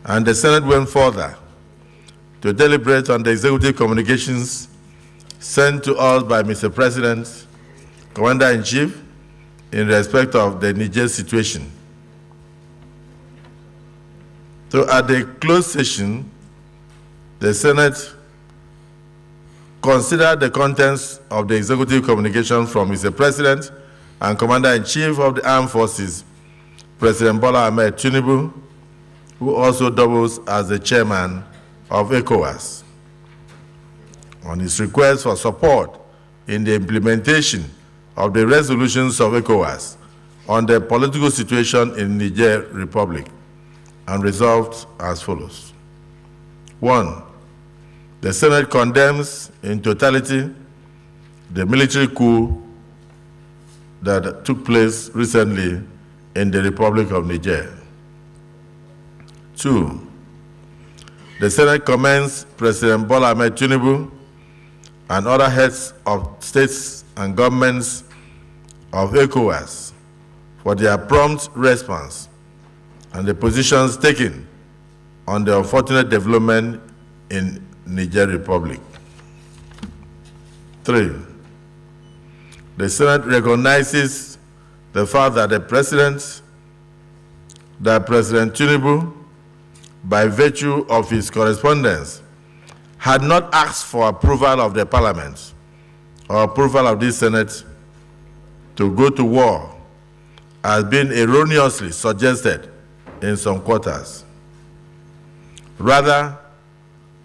and the Senate went further to deliberate on the executive communications sent to us by Mr. President, Commander-in-Chief, in respect of the Niger situation. So at the closed session, the Senate considered the contents of the executive communication from Mr. President and Commander-in-Chief of the Armed Forces, President Bola Ahmed Tinubu, who also doubles as the chairman of ECOWAS, on his request for support in the implementation of the resolutions of ECOWAS on the political situation in Niger Republic, and resolved as follows. 1. The Senate condemns in totality the military coup that took place recently in the Republic of Niger. 2. The Senate commends President Bola Ahmed Tinubu and other heads of states and governments of ECOWAS for their prompt response and the positions taken on the unfortunate development in Niger Republic. 3. The Senate recognizes the fact that President Tinubu, by virtue of his correspondence, had not asked for approval of the Parliament or approval of this Senate to go to war, as being erroneously suggested in some quarters. Rather,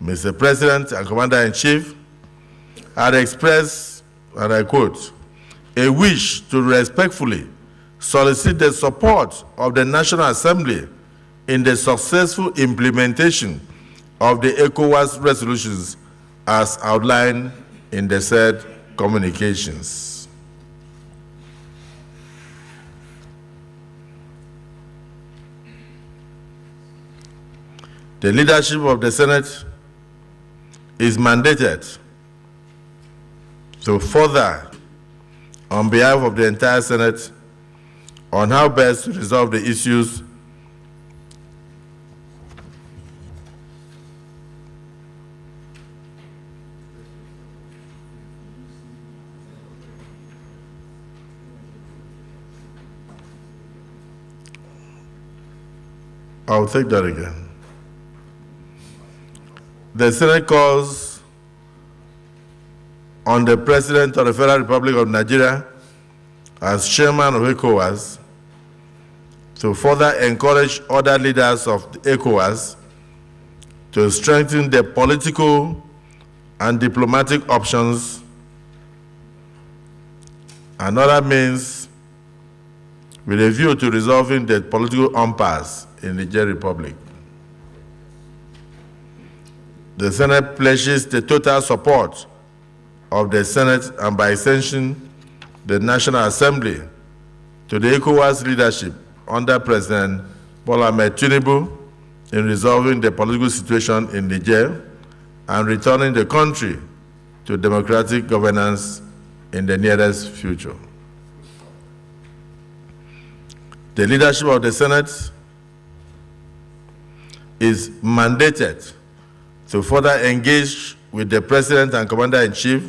Mr. President and Commander-in-Chief had expressed, and I quote, a wish to respectfully solicit the support of the National Assembly in the successful implementation of the ECOWAS resolutions as outlined in the said communications. The leadership of the Senate is mandated to further, on behalf of the entire Senate, on how best to resolve the issues I'll take that again. The Senate calls on the President of the Federal Republic of Nigeria, as chairman of ECOWAS, to further encourage other leaders of ECOWAS to strengthen their political and diplomatic options and other means with a view to resolving the political impasse in the Niger Republic. The Senate pledges the total support of the Senate and, by extension, the National Assembly to the ECOWAS leadership under President Bola Ahmed Tinubu in resolving the political situation in Niger and returning the country to democratic governance in the nearest future. The leadership of the Senate is mandated to further engage with the President and Commander-in-Chief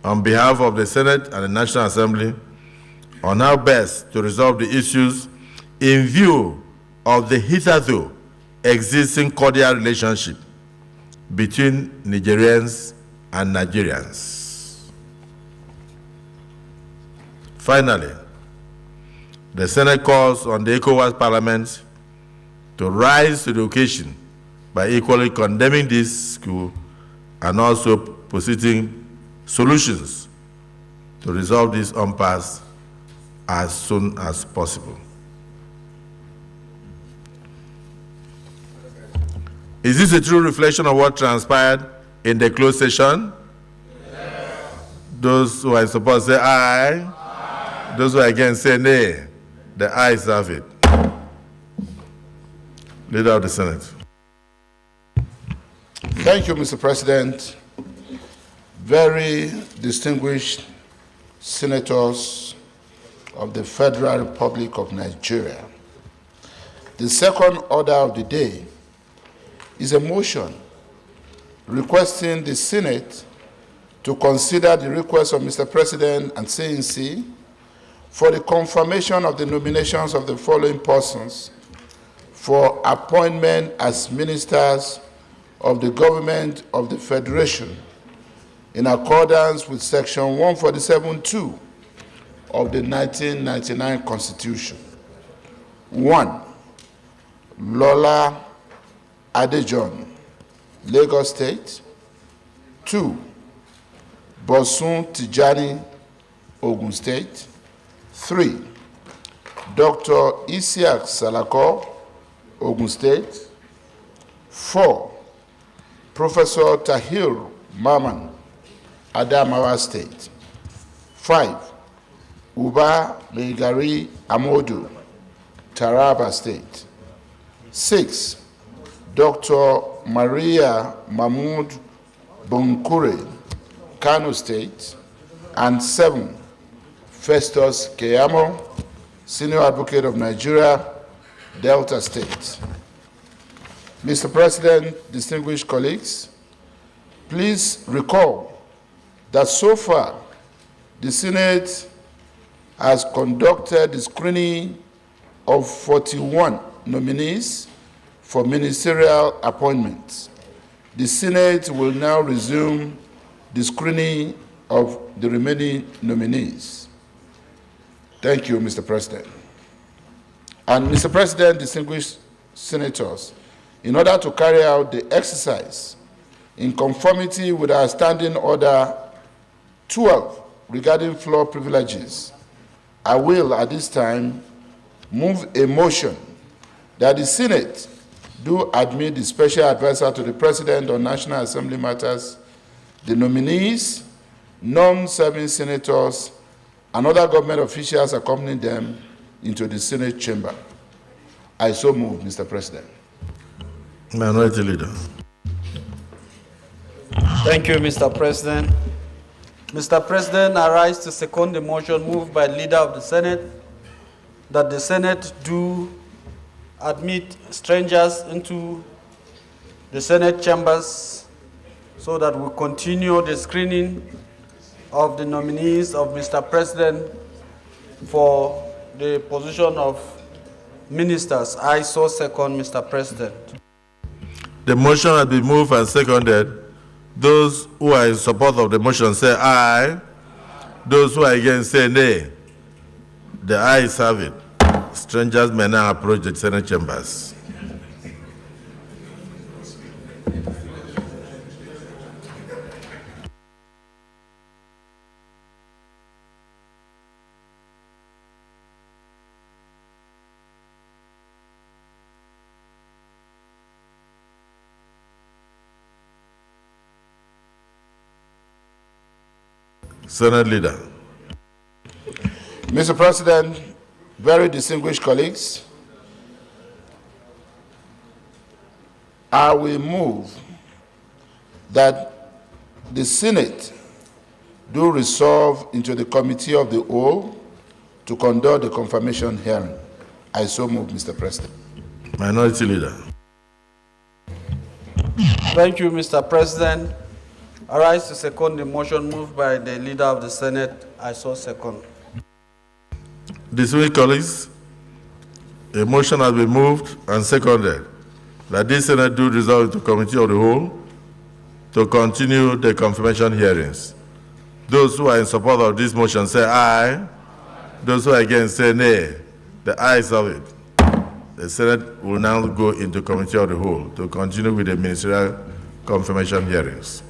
on behalf of the Senate and the National Assembly on how best to resolve the issues in view of the hitherto existing cordial relationship between Nigerians and Nigerians. Finally, the Senate calls on the ECOWAS Parliament to rise to the occasion by equally condemning this coup and also positing solutions to resolve this impasse as soon as possible. Is this a true reflection of what transpired in the closed session? Yes. Those who are in support say aye. Aye. Those who are against say nay. The ayes have it. Leader of the Senate. Thank you, Mr. President. Very distinguished senators of the Federal Republic of Nigeria. The second order of the day is a motion requesting the Senate to consider the request of Mr. President and CNC for the confirmation of the nominations of the following persons for appointment as ministers of the government of the Federation in accordance with Section 147(2) of the 1999 Constitution. 1. Lola Adejon, Lagos State. 2. Bosun Tijani, Ogun State. 3. Dr. Isiaq Salako, Ogun State. 4. Professor Tahir Maman, Adamawa State. 5. Uba Meigari Amodu, Taraba State. 6. Dr. Maria Mahmoud Bonkure, Kano State. And 7. Festus Keyamo, Senior Advocate of Nigeria, Delta State. Mr. President, distinguished colleagues, please recall that so far the Senate has conducted the screening of 41 nominees for ministerial appointments. The Senate will now resume the screening of the remaining nominees. Thank you, Mr. President. And Mr. President, distinguished senators, in order to carry out the exercise in conformity with our Standing Order 12 regarding floor privileges, I will at this time move a motion that the Senate do admit the special advisor to the President on National Assembly matters, the nominees, non-serving senators, and other government officials accompanying them into the Senate chamber. I so move, Mr. President. Minority Leader. Thank you, Mr. President. Mr. President, I rise to second the motion moved by the Leader of the Senate that the Senate do admit strangers into the Senate chambers so that we continue the screening of the nominees of Mr. President for the position of ministers. I so second, Mr. President. The motion has been moved and seconded. Those who are in support of the motion say aye. Those who are against say nay. The ayes have it. Strangers may now approach the Senate chambers. Senate Leader. Mr. President, very distinguished colleagues, I will move that the Senate do resolve into the Committee of the Whole to conduct the confirmation hearing. I so move, Mr. President. Minority Leader. Thank you, Mr. President. I rise to second the motion moved by the Leader of the Senate. I so second. Distinguished colleagues, a motion has been moved and seconded that this Senate do resolve into Committee of the Whole to continue the confirmation hearings. Those who are in support of this motion say aye. Those who are against say nay. The ayes of it. The Senate will now go into Committee of the Whole to continue with the ministerial confirmation hearings.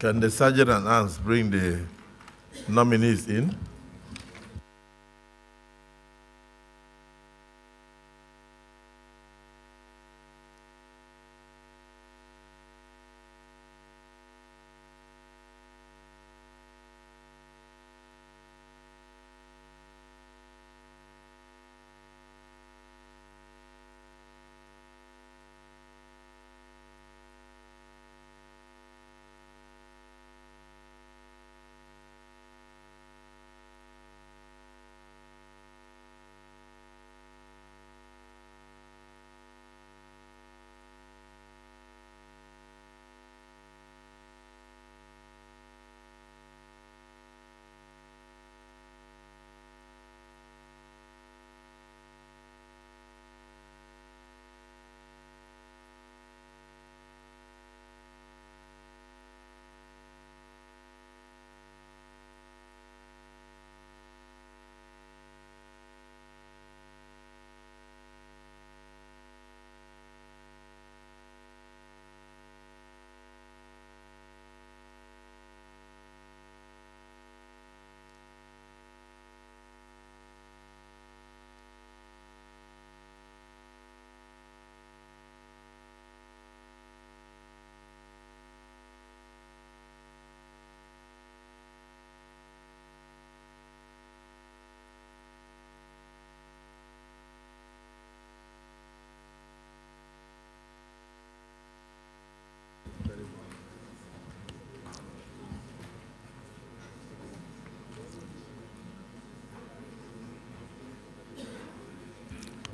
Can the sergeant and arms bring the nominees in?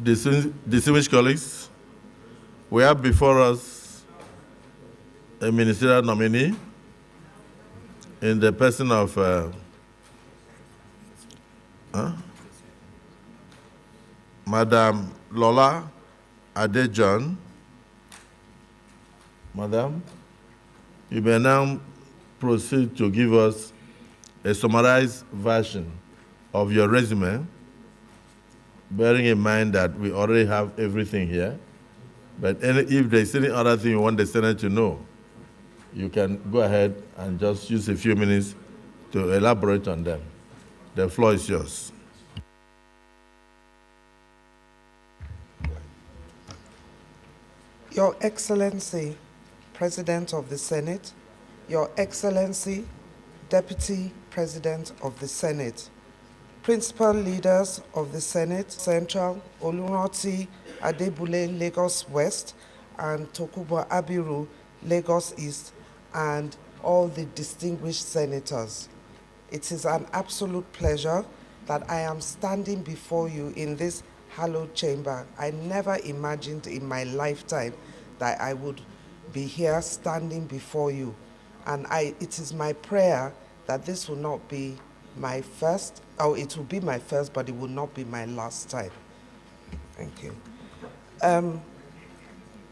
Distinguished colleagues, we have before us a ministerial nominee in the person of Madam Lola Adejon. Madam, you may now proceed to give us a summarized version of your resume, bearing in mind that we already have everything here. But if there's any other thing you want the Senate to know, you can go ahead and just use a few minutes to elaborate on them. The floor is yours. Your Excellency, President of the Senate, Your Excellency, Deputy President of the Senate, Principal Leaders of the Senate, Central, Olunroti Adebule, Lagos West, and Tokubo Abiru, Lagos East, and all the distinguished senators. It is an absolute pleasure that I am standing before you in this hallowed chamber. I never imagined in my lifetime that I would be here standing before you. And it is my prayer that this will not be my first, or it will be my first, but it will not be my last time. Thank you.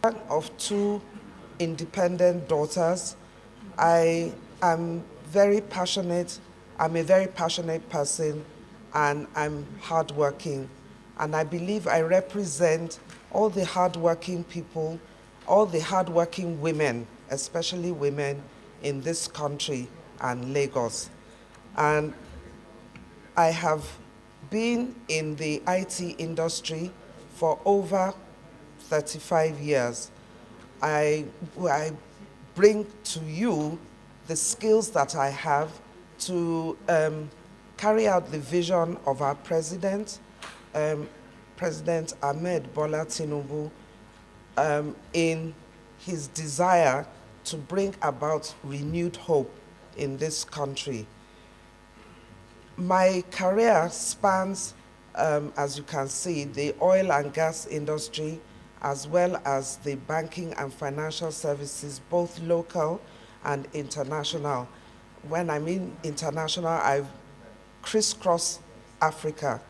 Of two independent daughters, I am very passionate. I'm a very passionate person, and I'm hardworking. And I believe I represent all the hardworking people, all the hardworking women, especially women in this country and Lagos. And I have been in the IT industry for over 35 years. I bring to you the skills that I have to carry out the vision of our president, President Ahmed Bola Tinubu, in his desire to bring about renewed hope in this country. My career spans, as you can see, the oil and gas industry, as well as the banking and financial services, both local and international. When I mean international, I've crisscrossed Africa,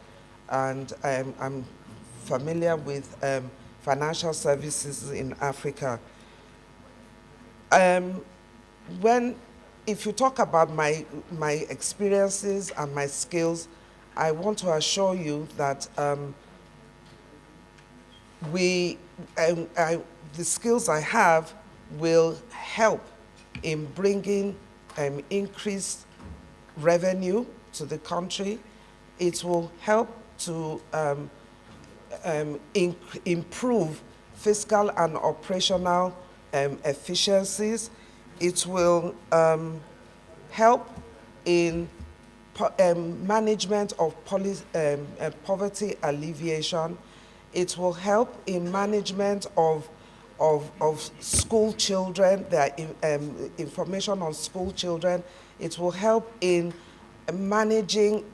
and I'm familiar with financial services in Africa. If you talk about my experiences and my skills, I want to assure you that the skills I have will help in bringing increase revenue to the country. It will help to improve fiscal and operational efficiencies. It will help in management of poverty alleviation. It will help in management of school children, their information on school children. It will help in managing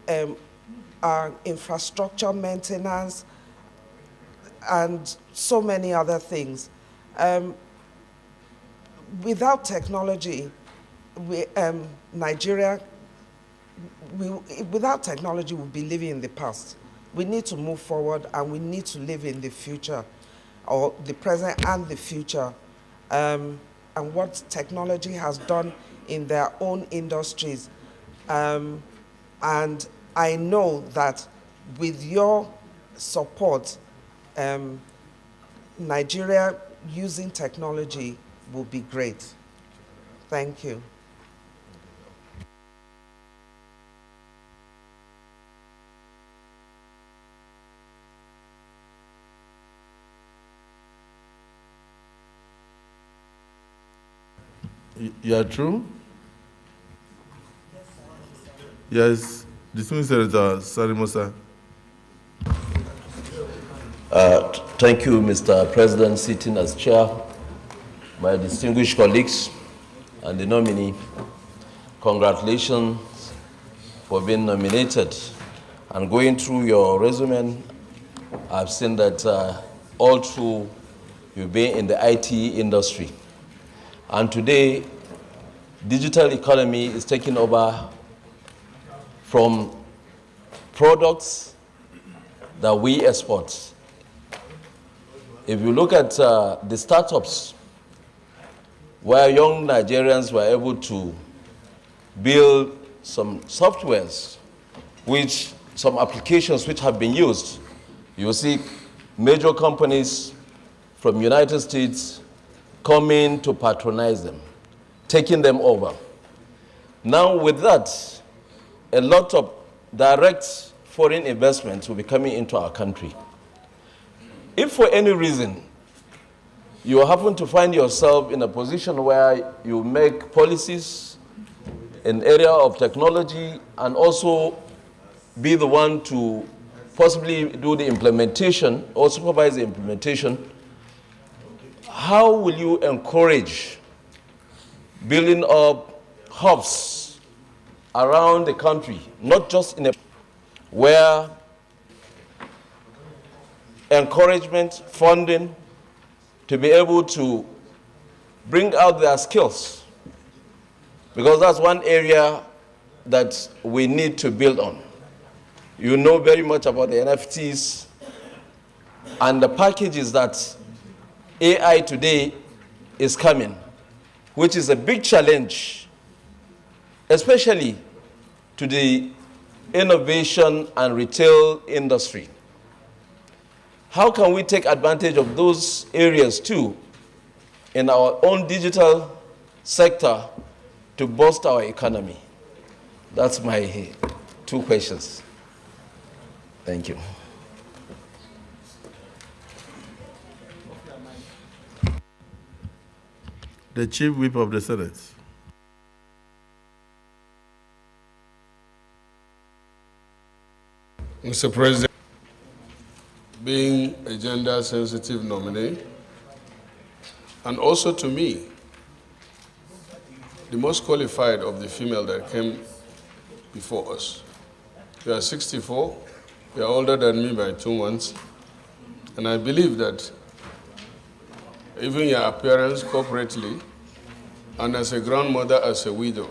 our infrastructure maintenance and so many other things. Without technology, Nigeria, without technology, we'll be living in the past. We need to move forward and we need to live in the future, or the present and the future. And what technology has done in their own industries. And I know that with your support, Nigeria using technology will be great. Thank you. You are true? Yes, dismissed Senator Sani Musa. Thank you, Mr. President, sitting as chair, my distinguished colleagues, and the nominee. Congratulations for being nominated. And going through your resume, I've seen that all through you've been in the IT industry. And today, digital economy is taking over from products that we export. If you look at the startups where young Nigerians were able to build some softwares, some applications which have been used, you see major companies from United States coming to patronize them, taking them over. Now with that, a lot of direct foreign investments will be coming into our country. If for any reason you happen to find yourself in a position where you make policies in the area of technology and also be the one to possibly do the implementation or supervise the implementation, how will you encourage building up hubs around the country, not just in a where encouragement, funding, to be able to bring out their skills? Because that's one area that we need to build on. You know very much about the NFTs and the packages that AI today is coming, which is a big challenge, especially to the innovation and retail industry. How can we take advantage of those areas too in our own digital sector to boost our economy? That's my 2 questions. Thank you. The Chief Whip of the Senate. Mr. President, being a gender-sensitive nominee, and also to me, the most qualified of the female that came before us. You are 64, you are older than me by 2 months, and I believe that even your appearance corporately, and as a grandmother, as a widow.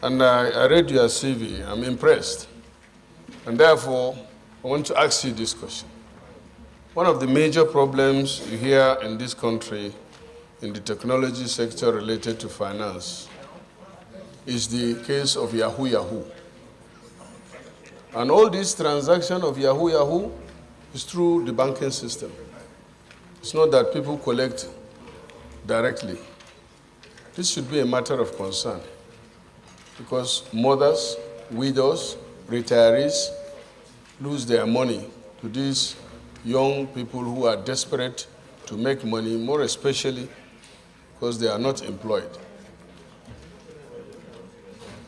And I read your CV, I'm impressed. And therefore, I want to ask you this question. One of the major problems you hear in this country in the technology sector related to finance is the case of Yahoo Yahoo. And all this transaction of Yahoo Yahoo is through the banking system. It's not that people collect directly. This should be a matter of concern. because mothers, widows, retirees lose their money to these young people who are desperate to make money, more especially because they are not employed.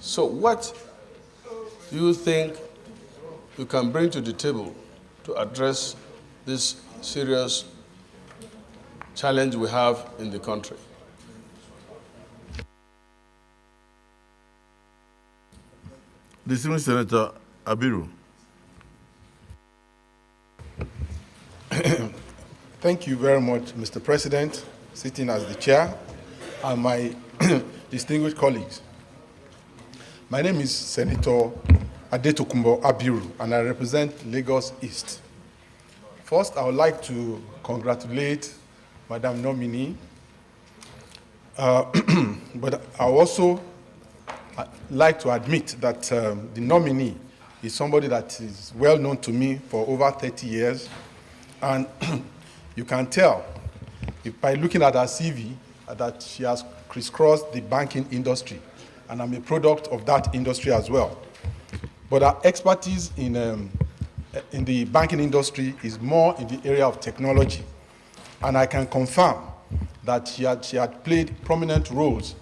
So what do you think you can bring to the table to address this serious challenge we have in the country? Distinguished Senator Abiru. Thank you very much, Mr. President, sitting as the chair, and my distinguished colleagues. My name is Senator Adetokunbo Abiru, and I represent Lagos East. First, I would like to congratulate Madam Nominee, but I also like to admit that the nominee is somebody that is well known to me for over 30 years, and you can tell by looking at her CV that she has crisscrossed the banking industry, and I'm a product of that industry as well. But her expertise in the banking industry is more in the area of technology, and I can confirm that she had played prominent roles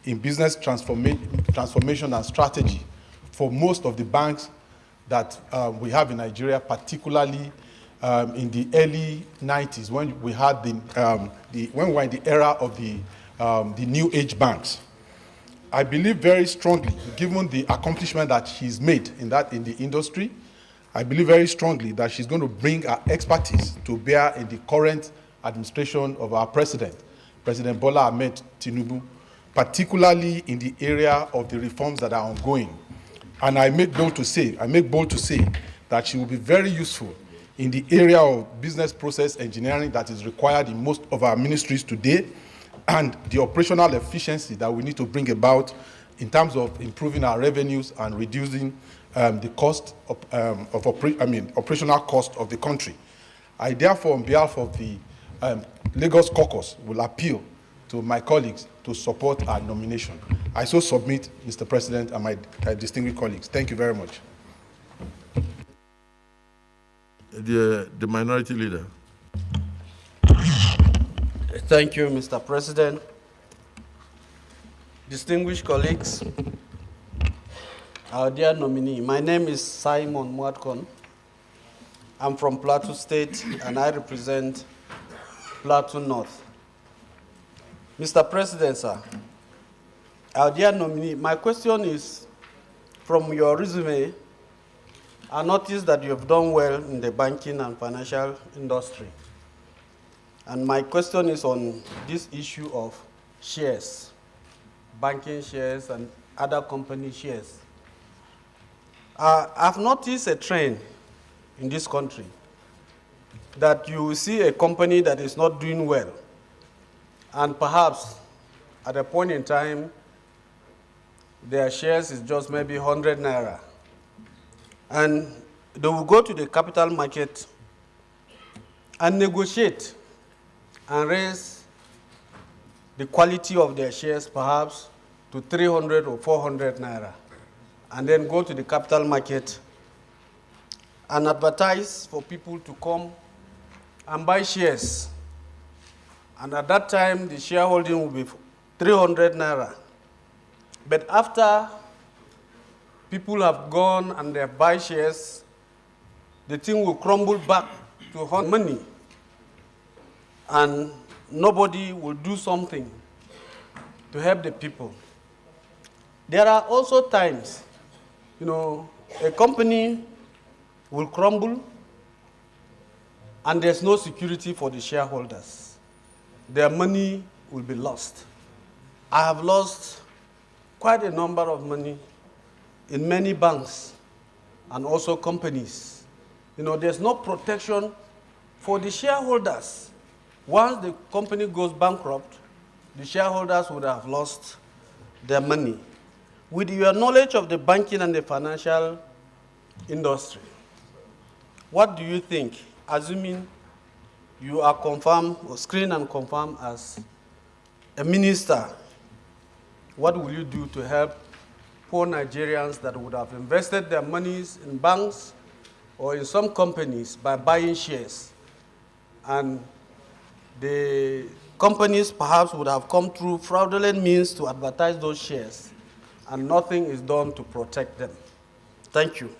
in business transformation and strategy for most of the banks that we have in Nigeria, particularly in the early 90s when we had when we were in the era of the new age banks. I believe very strongly, given the accomplishment that she's made in the industry, I believe very strongly that she's going to bring her expertise to bear in the current administration of our president, President Bola Ahmed Tinubu, particularly in the area of the reforms that are ongoing. And I make bold to say that she will be very useful in the area of business process engineering that is required in most of our ministries today, and the operational efficiency that we need to bring about in terms of improving our revenues and reducing the cost of operational cost of the country. I therefore, on behalf of the Lagos caucus, will appeal to my colleagues to support our nomination. I so submit, Mr. President, and my distinguished colleagues. Thank you very much. The minority leader. Thank you, Mr. President. Distinguished colleagues, our dear nominee, my name is Simon Mwatkon. I'm from Plateau State, and I represent Plateau North. Mr. President, sir, our dear nominee, my question is, from your resume, I noticed that you have done well in the banking and financial industry. And my question is on this issue of shares, banking shares and other company shares. I've noticed a trend in this country that you see a company that is not doing well, and perhaps at a point in time, their shares is just maybe 100 naira. And they will go to the capital market and negotiate and raise the quality of their shares perhaps to 300 or 400 naira, and then go to the capital market and advertise for people to come and buy shares. And at that time, the shareholding will be 300 naira. But after people have gone and they buy shares, the thing will crumble back to 100 money. And nobody will do something to help the people. There are also times, a company will crumble and there's no security for the shareholders. Their money will be lost. I have lost quite a number of money in many banks and also companies. There's no protection for the shareholders. Once the company goes bankrupt, the shareholders would have lost their money. With your knowledge of the banking and the financial industry, what do you think, assuming you are confirmed or screened and confirmed as a minister, what will you do to help poor Nigerians that would have invested their monies in banks or in some companies by buying shares. And the companies perhaps would have come through fraudulent means to advertise those shares, and nothing is done to protect them. Thank you.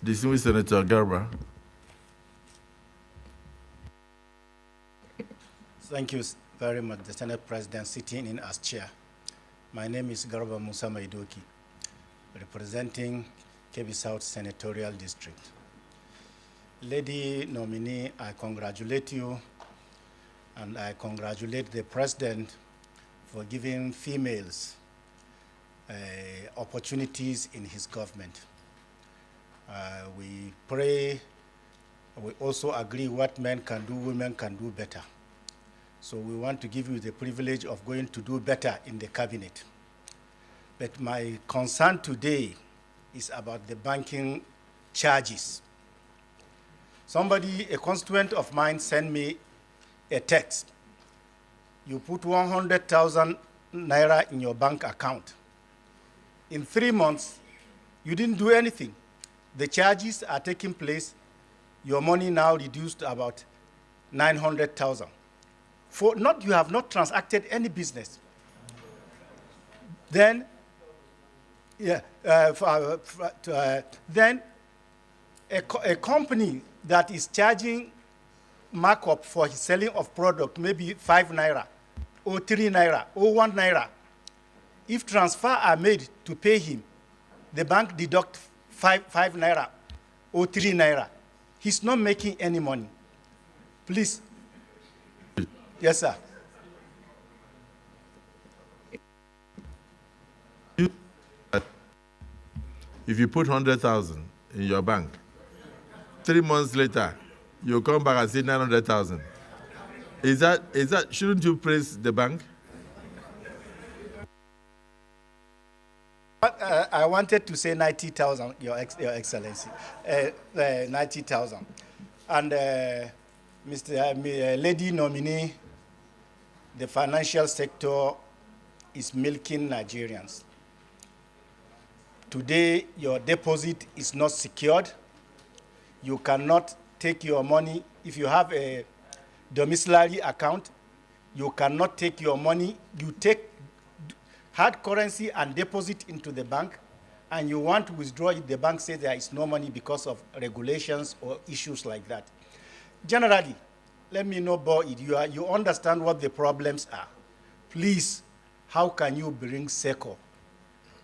Distinguished Senator Garba. Thank you very much, the Senate President sitting in as chair. My name is Garba Musa Maidoki, representing Kebbi South Senatorial District. Lady nominee, I congratulate you, and I congratulate the President for giving females opportunities in his government. We pray, we also agree what men can do, women can do better. So we want to give you the privilege of going to do better in the cabinet. But my concern today is about the banking charges. Somebody, a constituent of mine, sent me a text. You put 100,000 naira in your bank account. In 3 months, you didn't do anything. The charges are taking place. Your money now reduced to about 900,000. You have not transacted any business. Then, then a company that is charging markup for his selling of product, maybe 5 naira, or 3 naira, or 1 naira. If transfer are made to pay him, the bank deduct 5 naira or 3 naira. He's not making any money. Please. Yes, sir. If you put 100,000 in your bank, 3 months later, you come back and say 900,000. Shouldn't you praise the bank? I wanted to say 90,000, Your Excellency, 90,000. And Lady nominee, the financial sector is milking Nigerians. Today, your deposit is not secured. You cannot take your money. If you have a domiciliary account, you cannot take your money. You take hard currency and deposit into the bank, and you want to withdraw it, the bank says there is no money because of regulations or issues like that. Generally, let me not bore it. You understand what the problems are. Please, how can you bring SECO?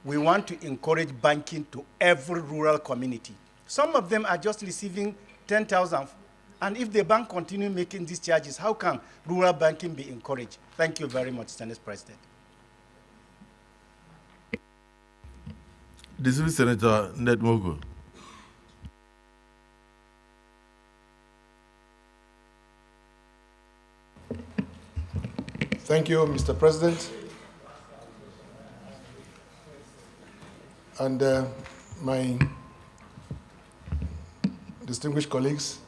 We want to encourage banking to every rural community. Some of them are just receiving 10,000. And if the bank continue making these charges, how can rural banking be encouraged? Thank you very much, Senate President. Distinguished Senator Ned Mogu. Thank you, Mr. President. And my distinguished colleagues,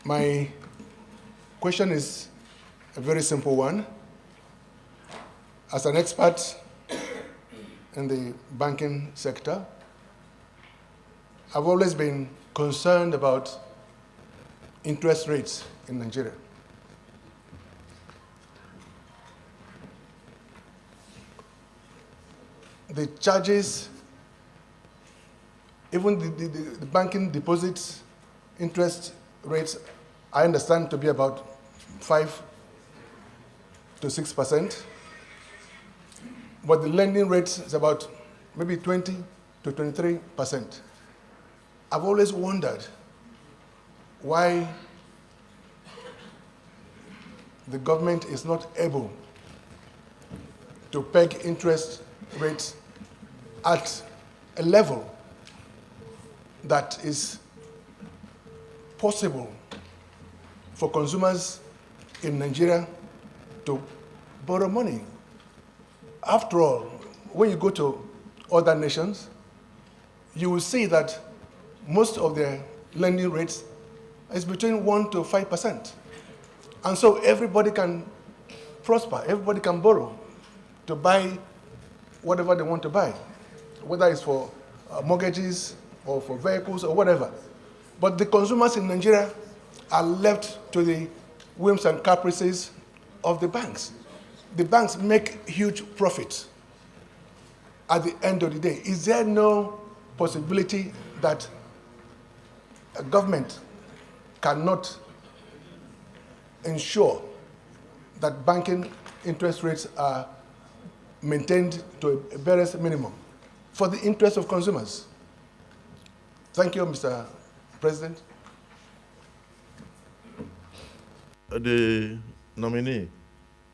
my question is a very simple one. As an expert in the banking sector, I've always been concerned about interest rates in Nigeria. The charges, even the banking deposits interest rates, I understand to be about 5 to 6%. But the lending rate is about maybe 20 to 23%. I've always wondered why the government is not able to peg interest rates at a level that is possible for consumers in Nigeria to borrow money. After all, when you go to other nations, you will see that most of their lending rates is between 1 to 5%. And so everybody can prosper, everybody can borrow to buy whatever they want to buy, whether it's for mortgages or for vehicles or whatever. But the consumers in Nigeria are left to the whims and caprices of the banks. The banks make huge profits at the end of the day. Is there no possibility that a government cannot ensure that banking interest rates are maintained to a barest minimum for the interest of consumers? Thank you, Mr. President. The nominee,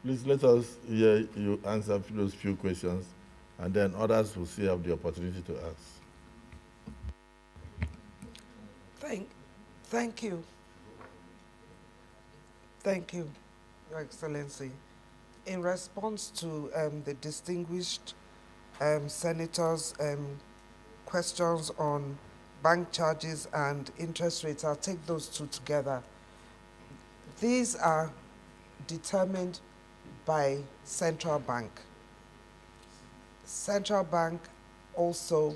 please let us hear you answer those few questions, and then others will still have the opportunity to ask. Thank you. Thank you, Your Excellency. In response to the distinguished senator's questions on bank charges and interest rates, I'll take those two together. These are determined by central bank. Central bank also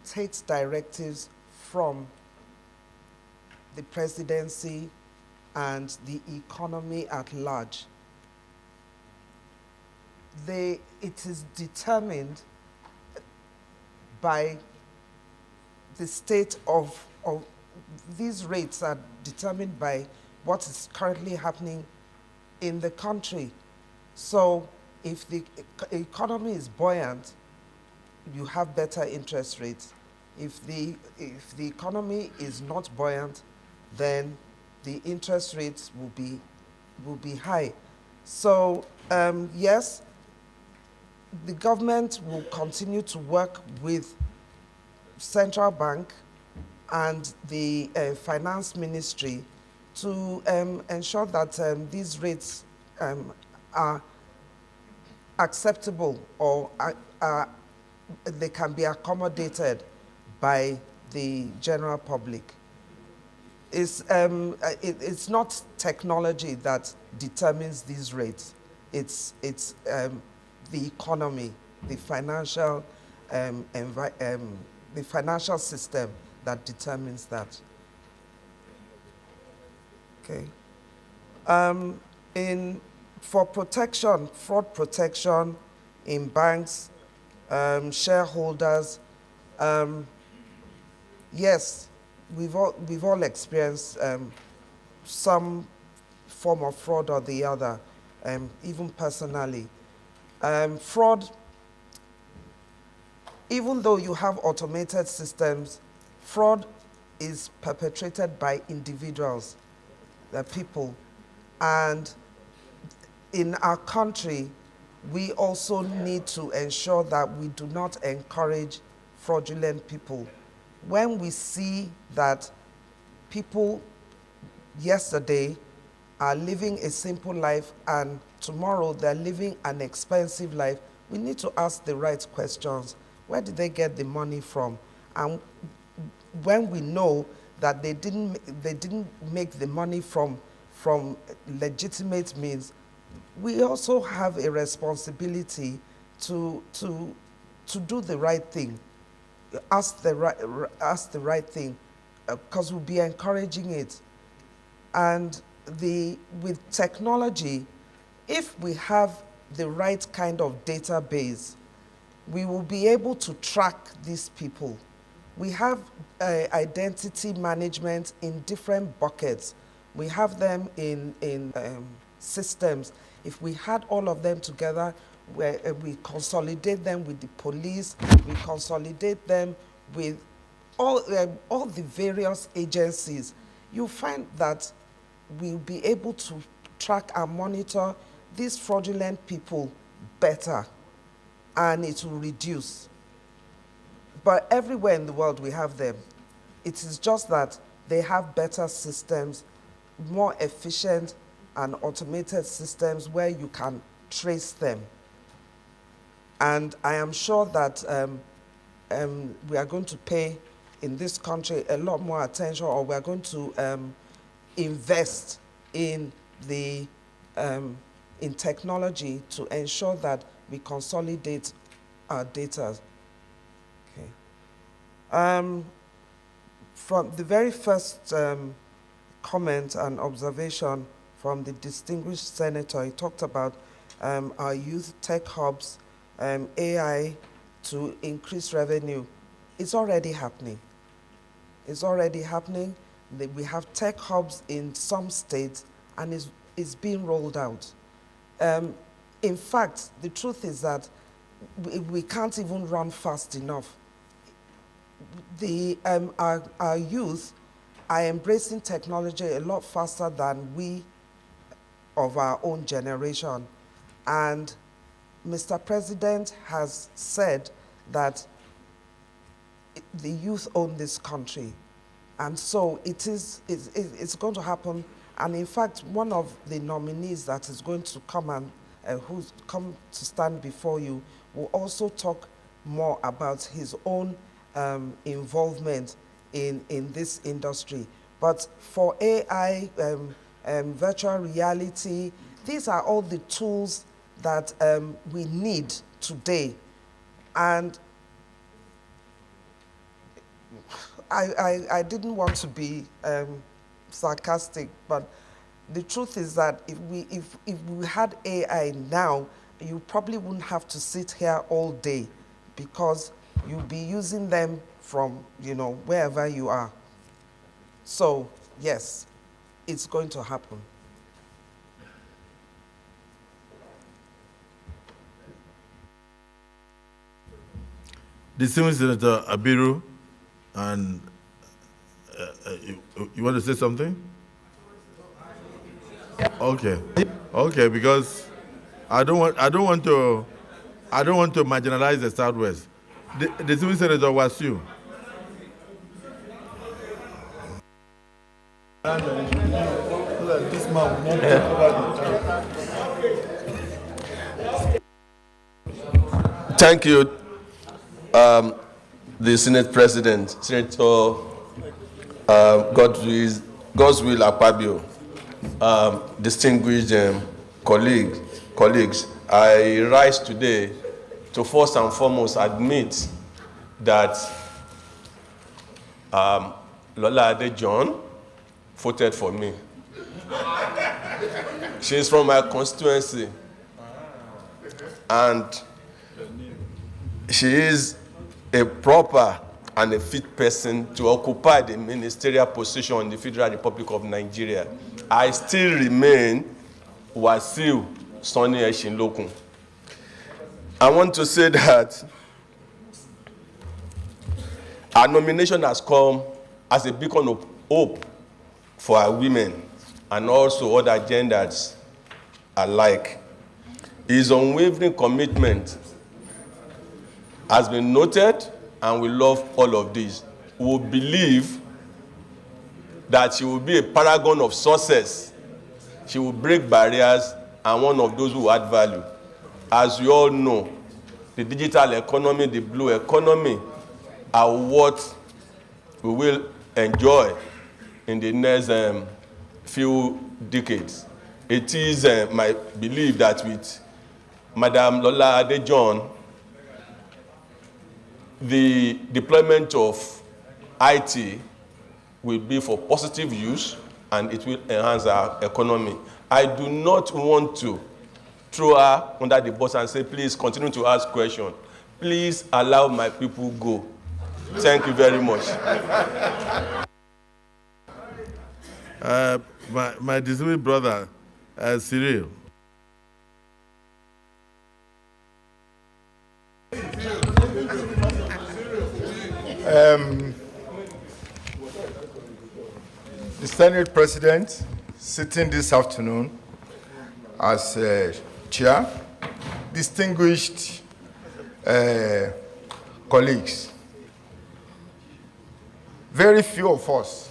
takes directives from the presidency and the economy at large. It is determined by the state of these rates are determined by what is currently happening in the country. So if the economy is buoyant, you have better interest rates. If the economy is not buoyant, then the interest rates will be high. So yes, the government will continue to work with central bank and the finance ministry to ensure that these rates are acceptable or they can be accommodated by the general public. It's not technology that determines these rates. It's the economy, the financial system that determines that. Okay. For protection, fraud protection in banks, shareholders, yes, we've all experienced some form of fraud or the other, even personally. Fraud, even though you have automated systems, fraud is perpetrated by individuals, the people. And in our country, we also need to ensure that we do not encourage fraudulent people. When we see that people yesterday are living a simple life and tomorrow they're living an expensive life, we need to ask the right questions. Where did they get the money from? And when we know that they didn't make the money from legitimate means, we also have a responsibility to do the right thing, ask the right thing, because we'll be encouraging it. And with technology, if we have the right kind of database, we will be able to track these people. We have identity management in different buckets. We have them in systems. If we had all of them together, where we consolidate them with the police, we consolidate them with all the various agencies, you'll find that we'll be able to track and monitor these fraudulent people better, and it will reduce. But everywhere in the world we have them. It is just that they have better systems, more efficient, and automated systems where you can trace them. And I am sure that we are going to pay in this country a lot more attention, or we are going to invest in the in technology to ensure that we consolidate our data. Okay. From the very first comment and observation from the distinguished senator, he talked about our youth tech hubs, AI to increase revenue. It's already happening. It's already happening. We have tech hubs in some states, and it's being rolled out. In fact, the truth is that we can't even run fast enough. Our youth are embracing technology a lot faster than we of our own generation. And Mr. President has said that the youth own this country. And so it's going to happen. And in fact, one of the nominees that is going to come and who's come to stand before you will also talk more about his own involvement in this industry. But for AI, virtual reality, these are all the tools that we need today. And I didn't want to be sarcastic, but the truth is that if we had AI now, you probably wouldn't have to sit here all day, because you'll be using them from wherever you are. So yes, it's going to happen. Distinguished Senator Abiru, and you want to say something? Okay, because I don't want to marginalize the Southwest. Distinguished Senator Wasu. Thank you, the Senate President, Senator Godswill Akpabio, distinguished colleagues. I rise today to first and foremost admit that Lola Adejohn voted for me. She is from my constituency, and she is a proper and a fit person to occupy the ministerial position in the Federal Republic of Nigeria. I still remain Wasiu Sonny Eshinlokun. I want to say that our nomination has come as a beacon of hope for our women and also other genders alike. His unwavering commitment has been noted, and we love all of this. We believe that she will be a paragon of success. She will break barriers and one of those who add value. As you all know, the digital economy, the blue economy are what we will enjoy in the next few decades. It is my belief that with Madam Lola Adejohn, the deployment of IT will be for positive use, and it will enhance our economy. I do not want to throw her under the bus and say, please continue to ask questions. Please allow my people go. Thank you very much. My distinguished brother, Cyril. The Senate President, sitting this afternoon as chair, distinguished colleagues, very few of us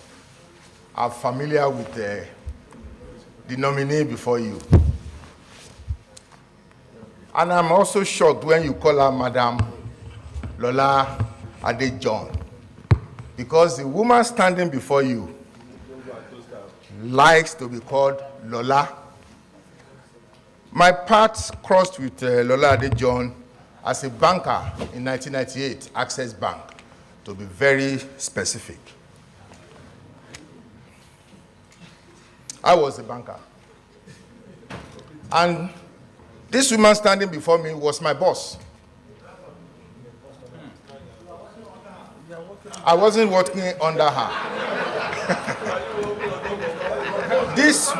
are familiar with the nominee before you. And I'm also shocked when you call her Madam Lola Adejohn, because the woman standing before you likes to be called Lola. My paths crossed with Lola Adejohn as a banker in 1998, Access Bank, to be very specific. I was a banker. And this woman standing before me was my boss. I wasn't working under her. This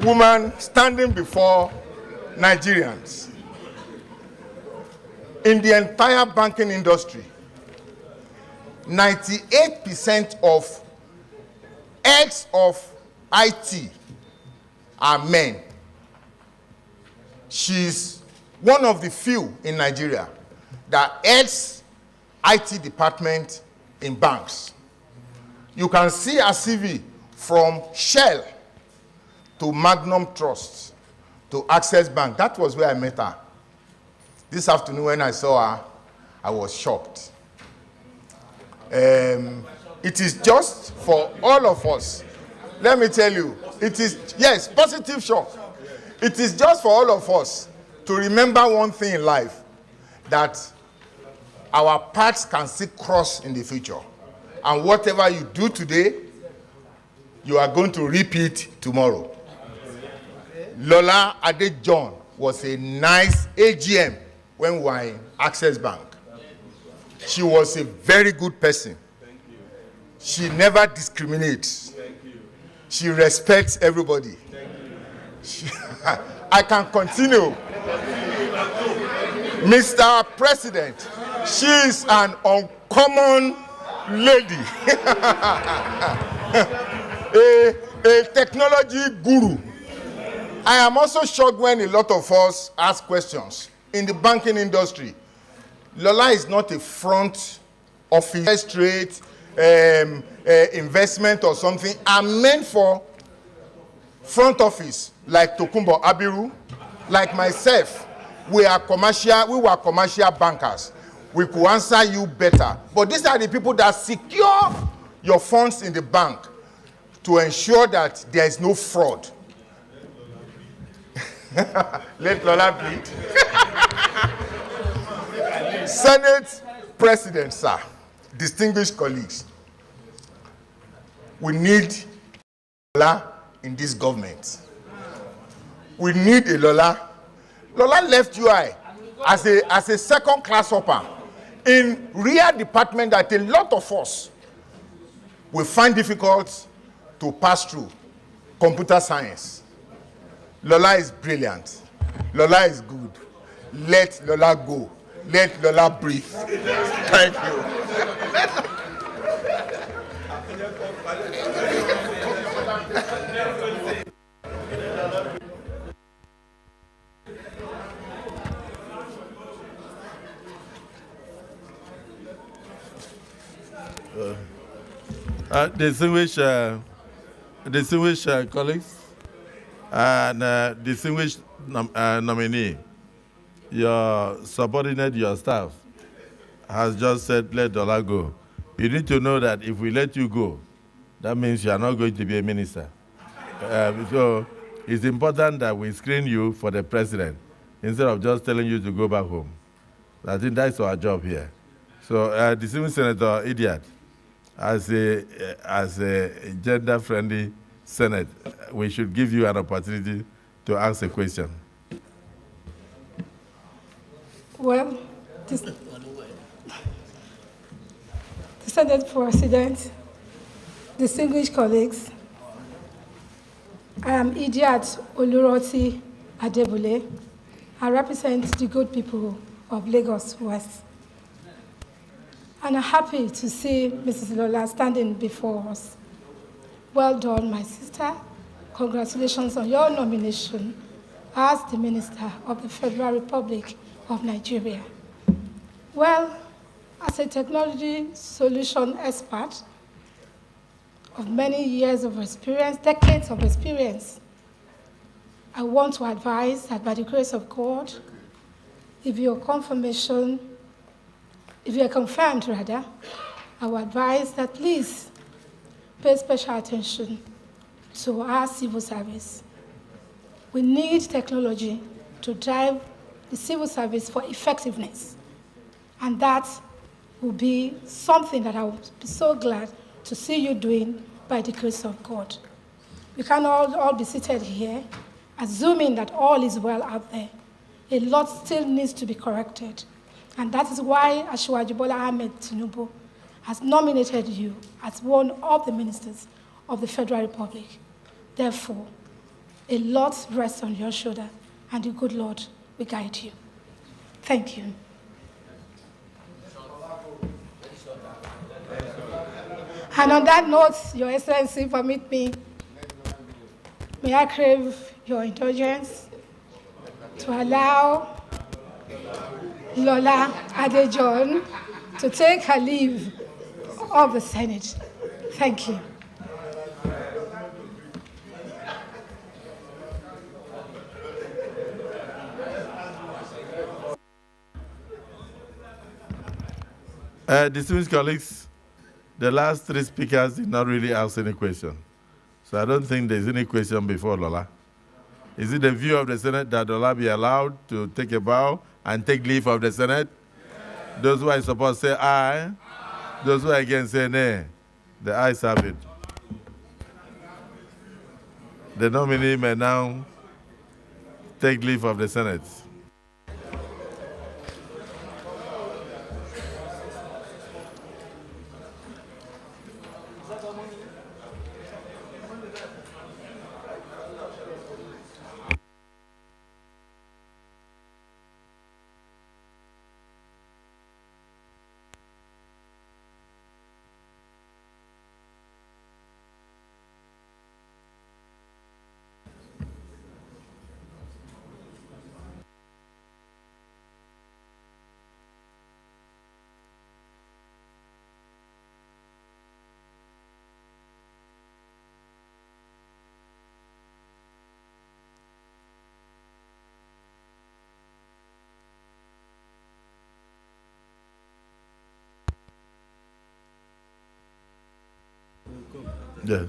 woman standing before Nigerians in the entire banking industry, 98% of heads of IT are men. She's one of the few in Nigeria that heads IT department in banks. You can see her CV from Shell to Magnum Trust to Access Bank. That was where I met her. This afternoon when I saw her, I was shocked. It is just for all of us. Let me tell you, it is, yes, positive shock. It is just for all of us to remember one thing in life, that our paths can still cross in the future. And whatever you do today, you are going to repeat tomorrow. Lola Adejohn was a nice AGM when we were in Access Bank. She was a very good person. She never discriminates. She respects everybody. I can continue. Mr. President, she is an uncommon lady. a technology guru. I am also shocked when a lot of us ask questions. In the banking industry, Lola is not a front office trade, investment or something are meant for front office, like Tokumbo Abiru, like myself. We were commercial bankers. We could answer you better. But these are the people that secure your funds in the bank to ensure that there is no fraud. Let Lola plead. Senate President, sir, distinguished colleagues, we need Lola in this government. We need a Lola. Lola left UI as a second-class hopper in real department that a lot of us will find difficult to pass through. Computer science. Lola is brilliant. Lola is good. Let Lola go. Let Lola breathe. Thank you. Distinguished colleagues and distinguished nominee, your subordinate, your staff, has just said, let Lola go. You need to know that if we let you go, that means you are not going to be a minister. So it's important that we screen you for the president instead of just telling you to go back home. I think that's our job here. So distinguished Senator Idiot, as a gender-friendly Senate, we should give you an opportunity to ask a question. Well, the Senate President, distinguished colleagues, I am Idiat Oluroti Adebule. I represent the good people of Lagos West. And I'm happy to see Mrs. Lola standing before us. Well done, my sister. Congratulations on your nomination as the Minister of the Federal Republic of Nigeria. Well, as a technology solution expert of many years of experience, decades of experience, I want to advise that by the grace of God, if you're confirmed, I will advise that please pay special attention to our civil service. We need technology to drive the civil service for effectiveness. And that will be something that I will be so glad to see you doing by the grace of God. We can all be seated here, assuming that all is well out there. A lot still needs to be corrected. And that is why Asiwaju Bola Ahmed Tinubu has nominated you as one of the ministers of the Federal Republic. Therefore, a lot rests on your shoulder, and the good Lord will guide you. Thank you. And on that note, Your Excellency, permit me, may I crave your indulgence to allow Lola Adejon to take her leave of the Senate. Thank you. Distinguished colleagues, the last three speakers did not really ask any question. So I don't think there's any question before Lola. Is it the view of the Senate that Lola be allowed to take a bow and take leave of the Senate? Yes. Those who are in support say aye. Aye. Those who are against say nay. The ayes have it. The nominee may now take leave of the Senate. Yeah.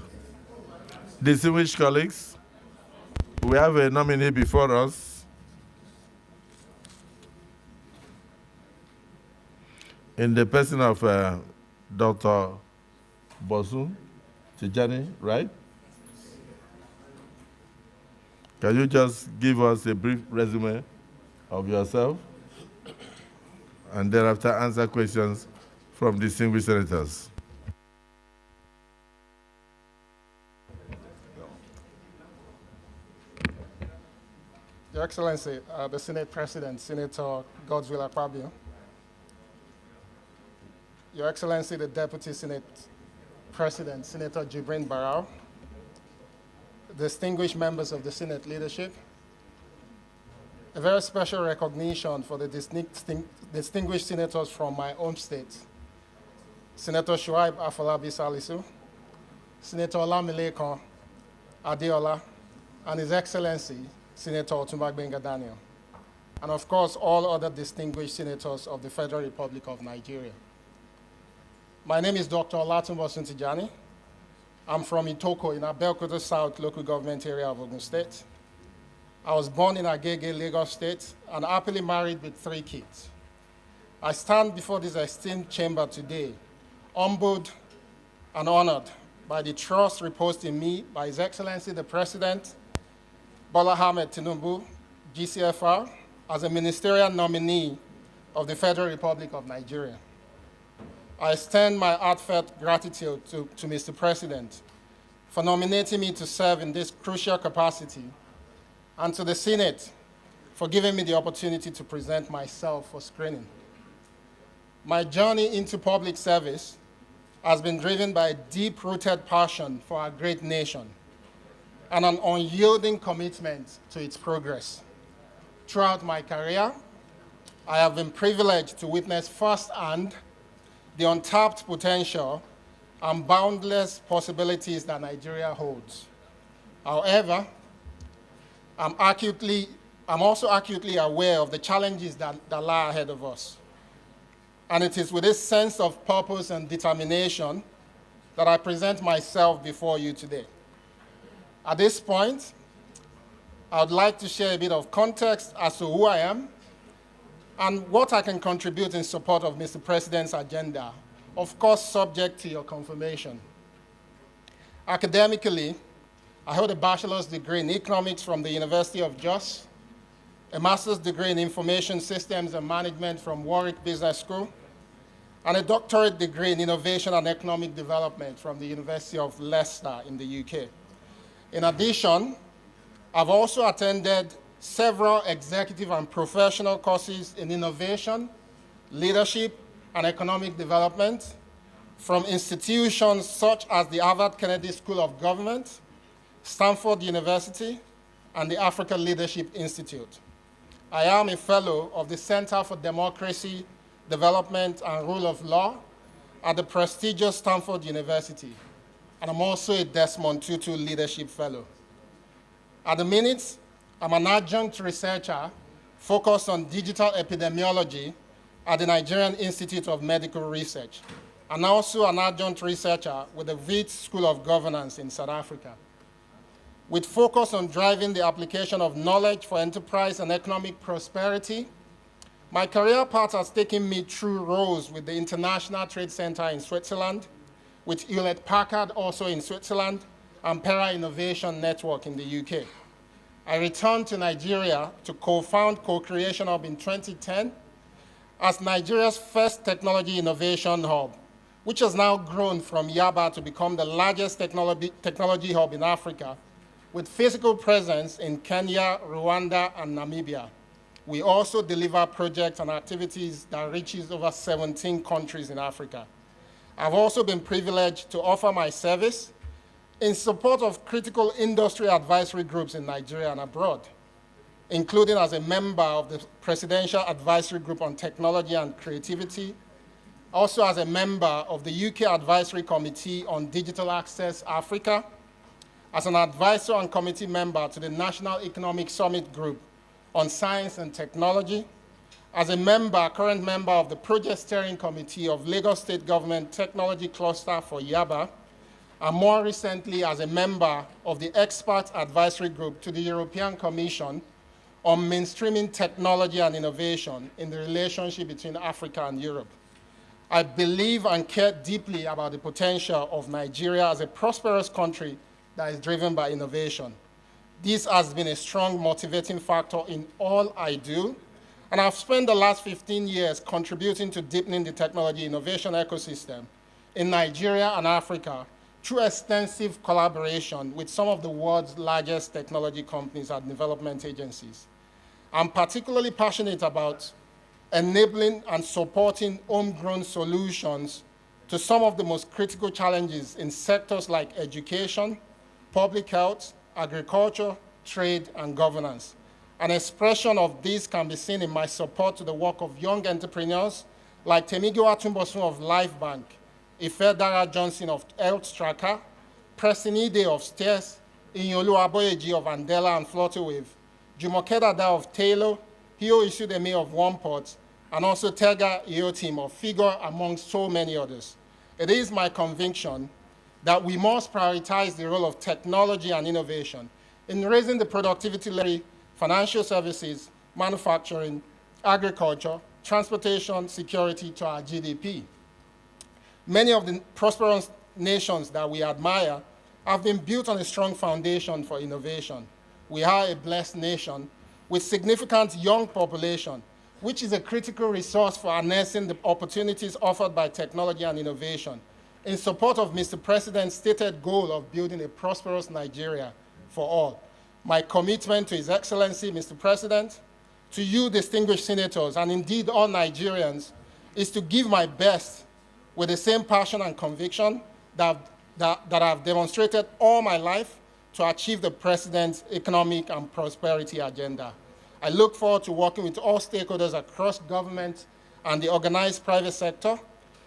Distinguished colleagues, we have a nominee before us. In the person of Dr. Bosun Tijani, right? Can you just give us a brief resume of yourself and thereafter answer questions from distinguished senators? Your Excellency, the Senate President, Senator Godswill Akpabio. Your Excellency, the Deputy Senate President, Senator Jibrin Barao. Distinguished members of the Senate leadership. A very special recognition for the distinguished senators from my home state. Senator Shuaib Afolabi Salisu, Senator Olamilekan Adeola, and His Excellency, Senator Otunba Gbenga Daniel, and of course, all other distinguished senators of the Federal Republic of Nigeria. My name is Dr. Olatunbo Suntijani. I'm from Itoko in Abeokuta South local government area of Ogun State. I was born in Agege, Lagos State, and happily married with 3 kids. I stand before this esteemed chamber today, humbled and honored by the trust reposed in me by His Excellency the President, Bola Ahmed Tinubu, GCFR, as a ministerial nominee of the Federal Republic of Nigeria. I extend my heartfelt gratitude to Mr. President for nominating me to serve in this crucial capacity, and to the Senate for giving me the opportunity to present myself for screening. My journey into public service has been driven by a deep-rooted passion for our great nation and an unyielding commitment to its progress. Throughout my career, I have been privileged to witness firsthand the untapped potential and boundless possibilities that Nigeria holds. However, I'm also acutely aware of the challenges that lie ahead of us. And it is with this sense of purpose and determination that I present myself before you today. At this point, I would like to share a bit of context as to who I am and what I can contribute in support of Mr. President's agenda, of course subject to your confirmation. Academically, I hold a bachelor's degree in economics from the University of Jos, a master's degree in information systems and management from Warwick Business School, and a doctorate degree in innovation and economic development from the University of Leicester in the UK. In addition, I've also attended several executive and professional courses in innovation, leadership, and economic development from institutions such as the Harvard Kennedy School of Government, Stanford University, and the Africa Leadership Institute. I am a fellow of the Center for Democracy, Development, and Rule of Law at the prestigious Stanford University, and I'm also a Desmond Tutu Leadership Fellow. At the minute, I'm an adjunct researcher focused on digital epidemiology at the Nigerian Institute of Medical Research, and also an adjunct researcher with the Wits School of Governance in South Africa. With focus on driving the application of knowledge for enterprise and economic prosperity, my career path has taken me through roles with the International Trade Center in Switzerland, with Hewlett-Packard also in Switzerland, and Pera Innovation Network in the UK. I returned to Nigeria to co-found Co-Creation Hub in 2010 as Nigeria's first technology innovation hub, which has now grown from Yaba to become the largest technology hub in Africa, with physical presence in Kenya, Rwanda, and Namibia. We also deliver projects and activities that reaches over 17 countries in Africa. I've also been privileged to offer my service in support of critical industry advisory groups in Nigeria and abroad, including as a member of the Presidential Advisory Group on Technology and Creativity, also as a member of the UK Advisory Committee on Digital Access Africa, as an advisor and committee member to the National Economic Summit Group on Science and Technology, as a current member of the Project Steering Committee of Lagos State Government Technology Cluster for Yaba, and more recently as a member of the Expert Advisory Group to the European Commission on mainstreaming technology and innovation in the relationship between Africa and Europe. I believe and care deeply about the potential of Nigeria as a prosperous country that is driven by innovation. This has been a strong motivating factor in all I do, and I've spent the last 15 years contributing to deepening the technology innovation ecosystem in Nigeria and Africa through extensive collaboration with some of the world's largest technology companies and development agencies. I'm particularly passionate about enabling and supporting homegrown solutions to some of the most critical challenges in sectors like education, public health, agriculture, trade, and governance. An expression of this can be seen in my support to the work of young entrepreneurs like Temigiwa Tumbosun of LifeBank, Ifedara Johnson of Health Tracker, Preston Ide of Stairs, Inyolu Aboyeji of Andela and Flutterwave, Jumoke Dada of Taylor, Hio Isudeme of OnePort, and also Tega Iotim of Figure, among so many others. It is my conviction that we must prioritize the role of technology and innovation in raising the productivity level, financial services, manufacturing, agriculture, transportation, security to our GDP. Many of the prosperous nations that we admire have been built on a strong foundation for innovation. We are a blessed nation with significant young population, which is a critical resource for harnessing the opportunities offered by technology and innovation in support of Mr. President's stated goal of building a prosperous Nigeria for all. My commitment to His Excellency, Mr. President, to you distinguished senators, and indeed all Nigerians, is to give my best with the same passion and conviction that I've demonstrated all my life to achieve the President's economic and prosperity agenda. I look forward to working with all stakeholders across government and the organized private sector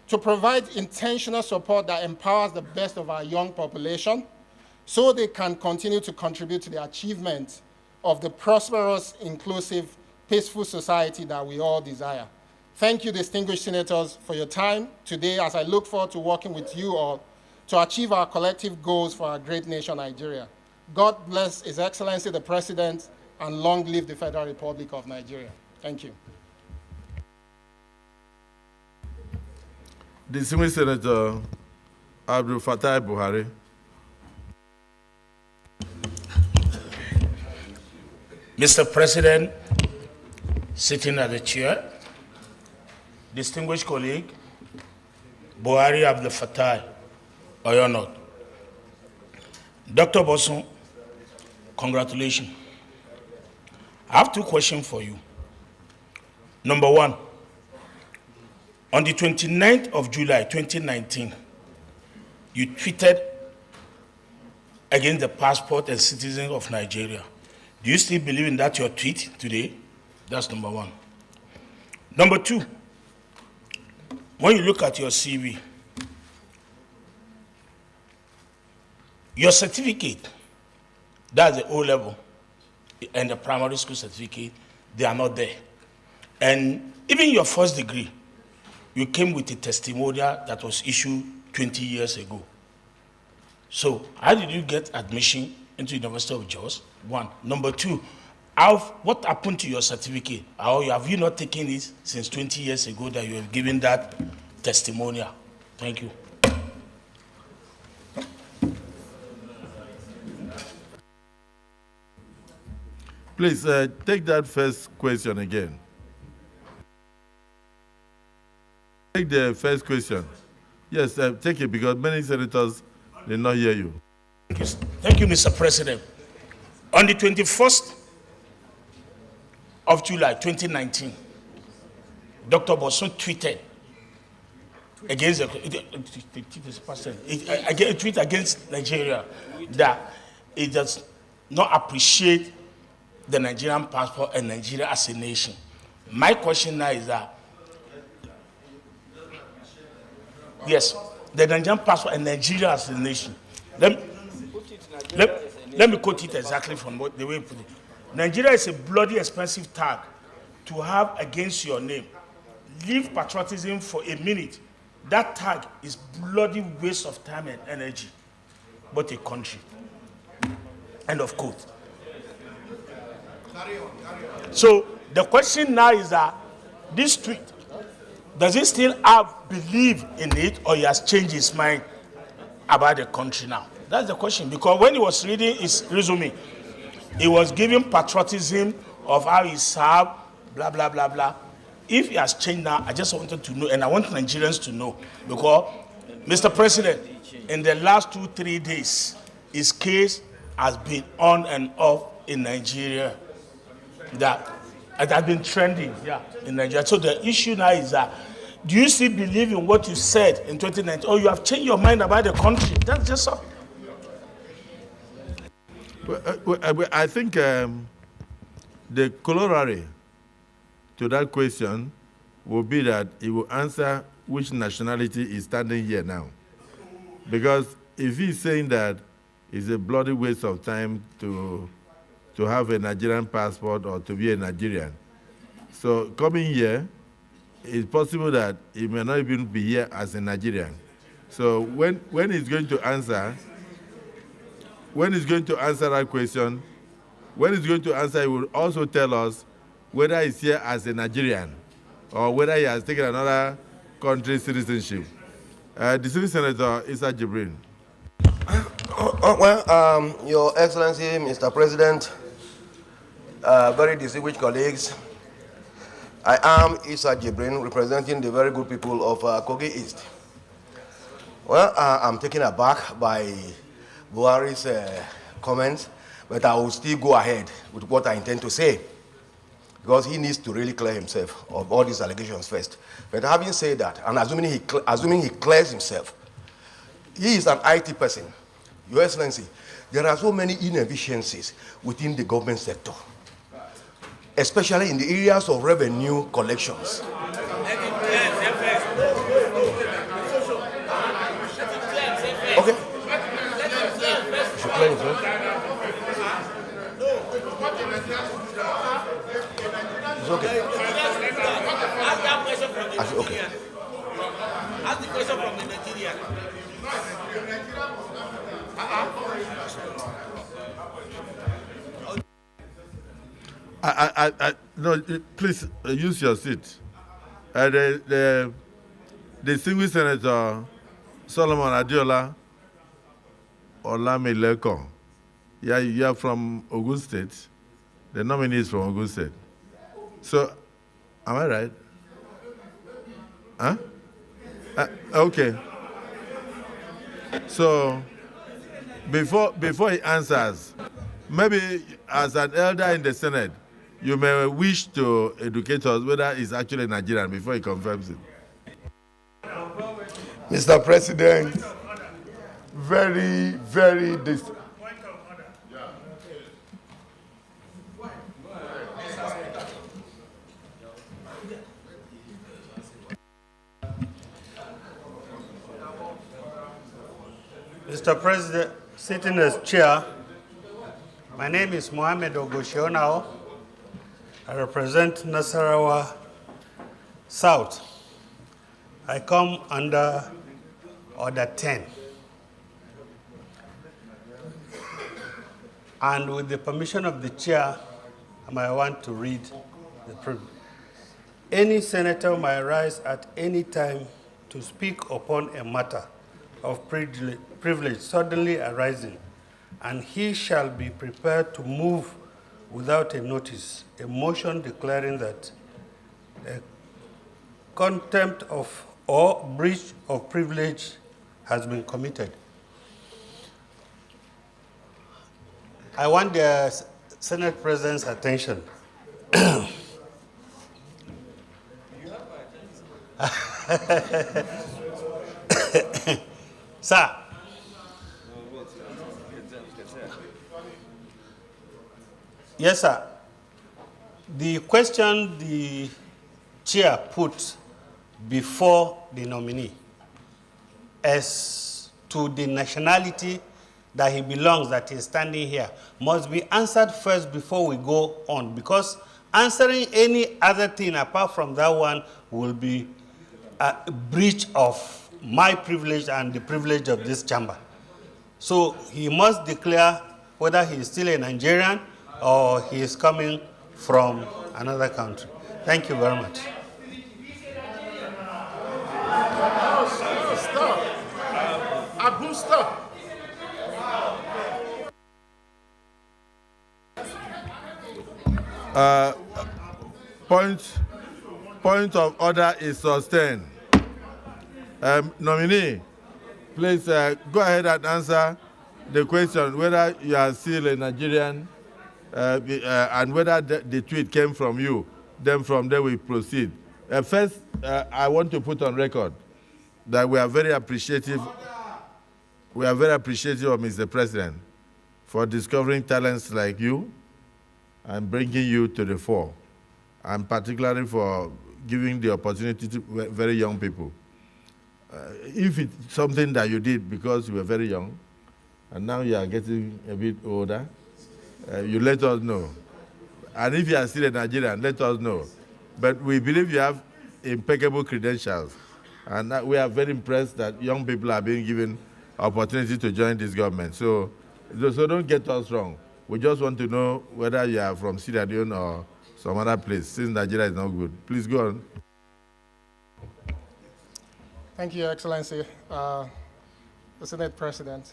to provide intentional support that empowers the best of our young population so they can continue to contribute to the achievement of the prosperous, inclusive, peaceful society that we all desire. Thank you, distinguished senators, for your time today as I look forward to working with you all to achieve our collective goals for our great nation, Nigeria. God bless His Excellency the President, and long live the Federal Republic of Nigeria. Thank you. Distinguished Senator Abdul Fattah Buhari. Mr. President, sitting at the chair, distinguished colleague, Buhari Abdul Fattah, Oyo North. Dr. Bosun, congratulations. I have two questions for you. Number one, on the 29th of July, 2019, you tweeted against the passport and citizens of Nigeria. Do you still believe in that, your tweet today? That's number one. Number two, when you look at your CV, your certificate, that's the O level, and the primary school certificate, they are not there. And even your first degree, you came with a testimonial that was issued 20 years ago. So how did you get admission into University of Jos? One. Number two, what happened to your certificate? How have you not taken it since 20 years ago that you have given that testimonial? Thank you. Please take that first question again. Take the first question. Yes, take it because many senators did not hear you. Thank you, Mr. President. On the 21st of July, 2019, Dr. Bosun tweeted against a tweet against Nigeria that it does not appreciate the Nigerian passport and Nigeria as a nation. My question now is that, yes, the Nigerian passport and Nigeria as a nation. Let me quote it exactly from the way you put it. Nigeria is a bloody expensive tag to have against your name. Leave patriotism for a minute. That tag is bloody waste of time and energy, but a country. End of quote. So the question now is that this tweet, does he still have belief in it, or he has changed his mind about the country now? That's the question. Because when he was reading his resume, he was giving patriotism of how he served, blah, blah, blah, blah. If he has changed now, I just wanted to know, and I want Nigerians to know, because, Mr. President, in the last 2-3 days, his case has been on and off in Nigeria. That it has been trending, in Nigeria. So the issue now is that, do you still believe in what you said in 2019, or you have changed your mind about the country? That's just all. Well, I think the corollary to that question will be that he will answer which nationality is standing here now. Because if he's saying that it's a bloody waste of time to have a Nigerian passport or to be a Nigerian, so coming here, it's possible that he may not even be here as a Nigerian. So when he's going to answer, that question, he will also tell us whether he's here as a Nigerian or whether he has taken another country's citizenship. Distinguished Senator Issa Jibrin. Your Excellency, Mr. President, very distinguished colleagues, I am Issa Jibrin, representing the very good people of Kogi East. Well, I'm taken aback by Buhari's comments, but I will still go ahead with what I intend to say, because he needs to really clear himself of all these allegations first. But having said that, and assuming he clears himself, he is an IT person. Your Excellency, there are so many inefficiencies within the government sector, especially in the areas of revenue collections. Okay. should clear it first. It's okay. Ask that question from the Okay. Nigerian. Ask the question from the Nigerian. No, please use your seat. The distinguished Senator Solomon Adiola Olamileko. Yeah, you are from Ogun State. The nominee is from Ogun State. So, am I right? Huh? Okay. So, before he answers, maybe as an elder in the Senate, you may wish to educate us whether he's actually Nigerian before he confirms it. Mr. President, very, very Mr. President, sitting as chair, my name is Mohamed Ogoshionao. I represent Nasarawa South. I come under Order 10. And with the permission of the chair, I might want to read the privilege. Any senator may rise at any time to speak upon a matter of privilege suddenly arising, and he shall be prepared to move without a notice a motion declaring that a contempt of or breach of privilege has been committed. I want the Senate President's attention. Sir, yes, sir. The question the chair put before the nominee as to the nationality that he belongs, that he's standing here, must be answered first before we go on, because answering any other thing apart from that one will be a breach of my privilege and the privilege of this chamber. So he must declare whether he is still a Nigerian or he is coming from another country. Thank you very much. Stop. Abu, stop. Point of order is sustained. Nominee, please go ahead and answer the question whether you are still a Nigerian and whether the tweet came from you. Then from there we proceed. First, I want to put on record that we are very appreciative. We are very appreciative of Mr. President for discovering talents like you and bringing you to the fore, and particularly for giving the opportunity to very young people. If it's something that you did because you were very young, and now you are getting a bit older, you let us know. And if you are still a Nigerian, let us know. But we believe you have impeccable credentials, and we are very impressed that young people are being given opportunity to join this government. So don't get us wrong. We just want to know whether you are from Sierra Leone or some other place, since Nigeria is not good. Please go on. Thank you, Your Excellency, the Senate President.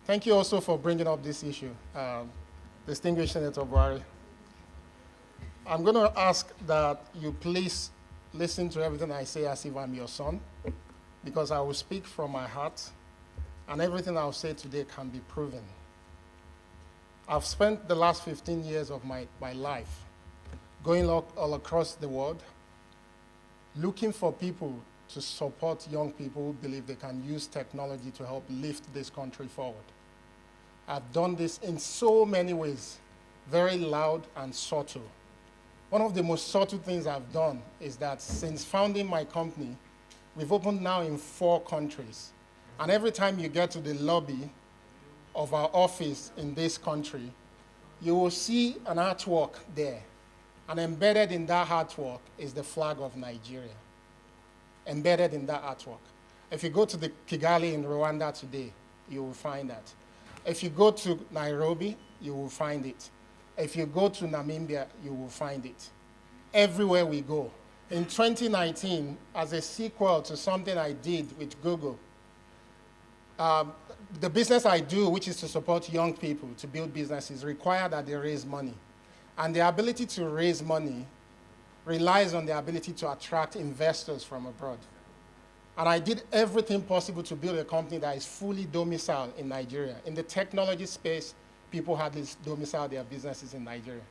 Thank you also for bringing up this issue, distinguished Senator Buhari. I'm going to ask that you please listen to everything I say as if I'm your son, because I will speak from my heart, and everything I'll say today can be proven. I've spent the last 15 years of my life going all across the world, looking for people to support young people who believe they can use technology to help lift this country forward. I've done this in so many ways, very loud and subtle. One of the most subtle things I've done is that since founding my company, we've opened now in 4 countries. And every time you get to the lobby of our office in this country, you will see an artwork there. And embedded in that artwork is the flag of Nigeria. Embedded in that artwork. If you go to the Kigali in Rwanda today, you will find that. If you go to Nairobi, you will find it. If you go to Namibia, you will find it. Everywhere we go. In 2019, as a sequel to something I did with Google, the business I do, which is to support young people to build businesses, require that they raise money. And the ability to raise money relies on the ability to attract investors from abroad. And I did everything possible to build a company that is fully domiciled in Nigeria. In the technology space, people had to domicile their businesses in Nigeria.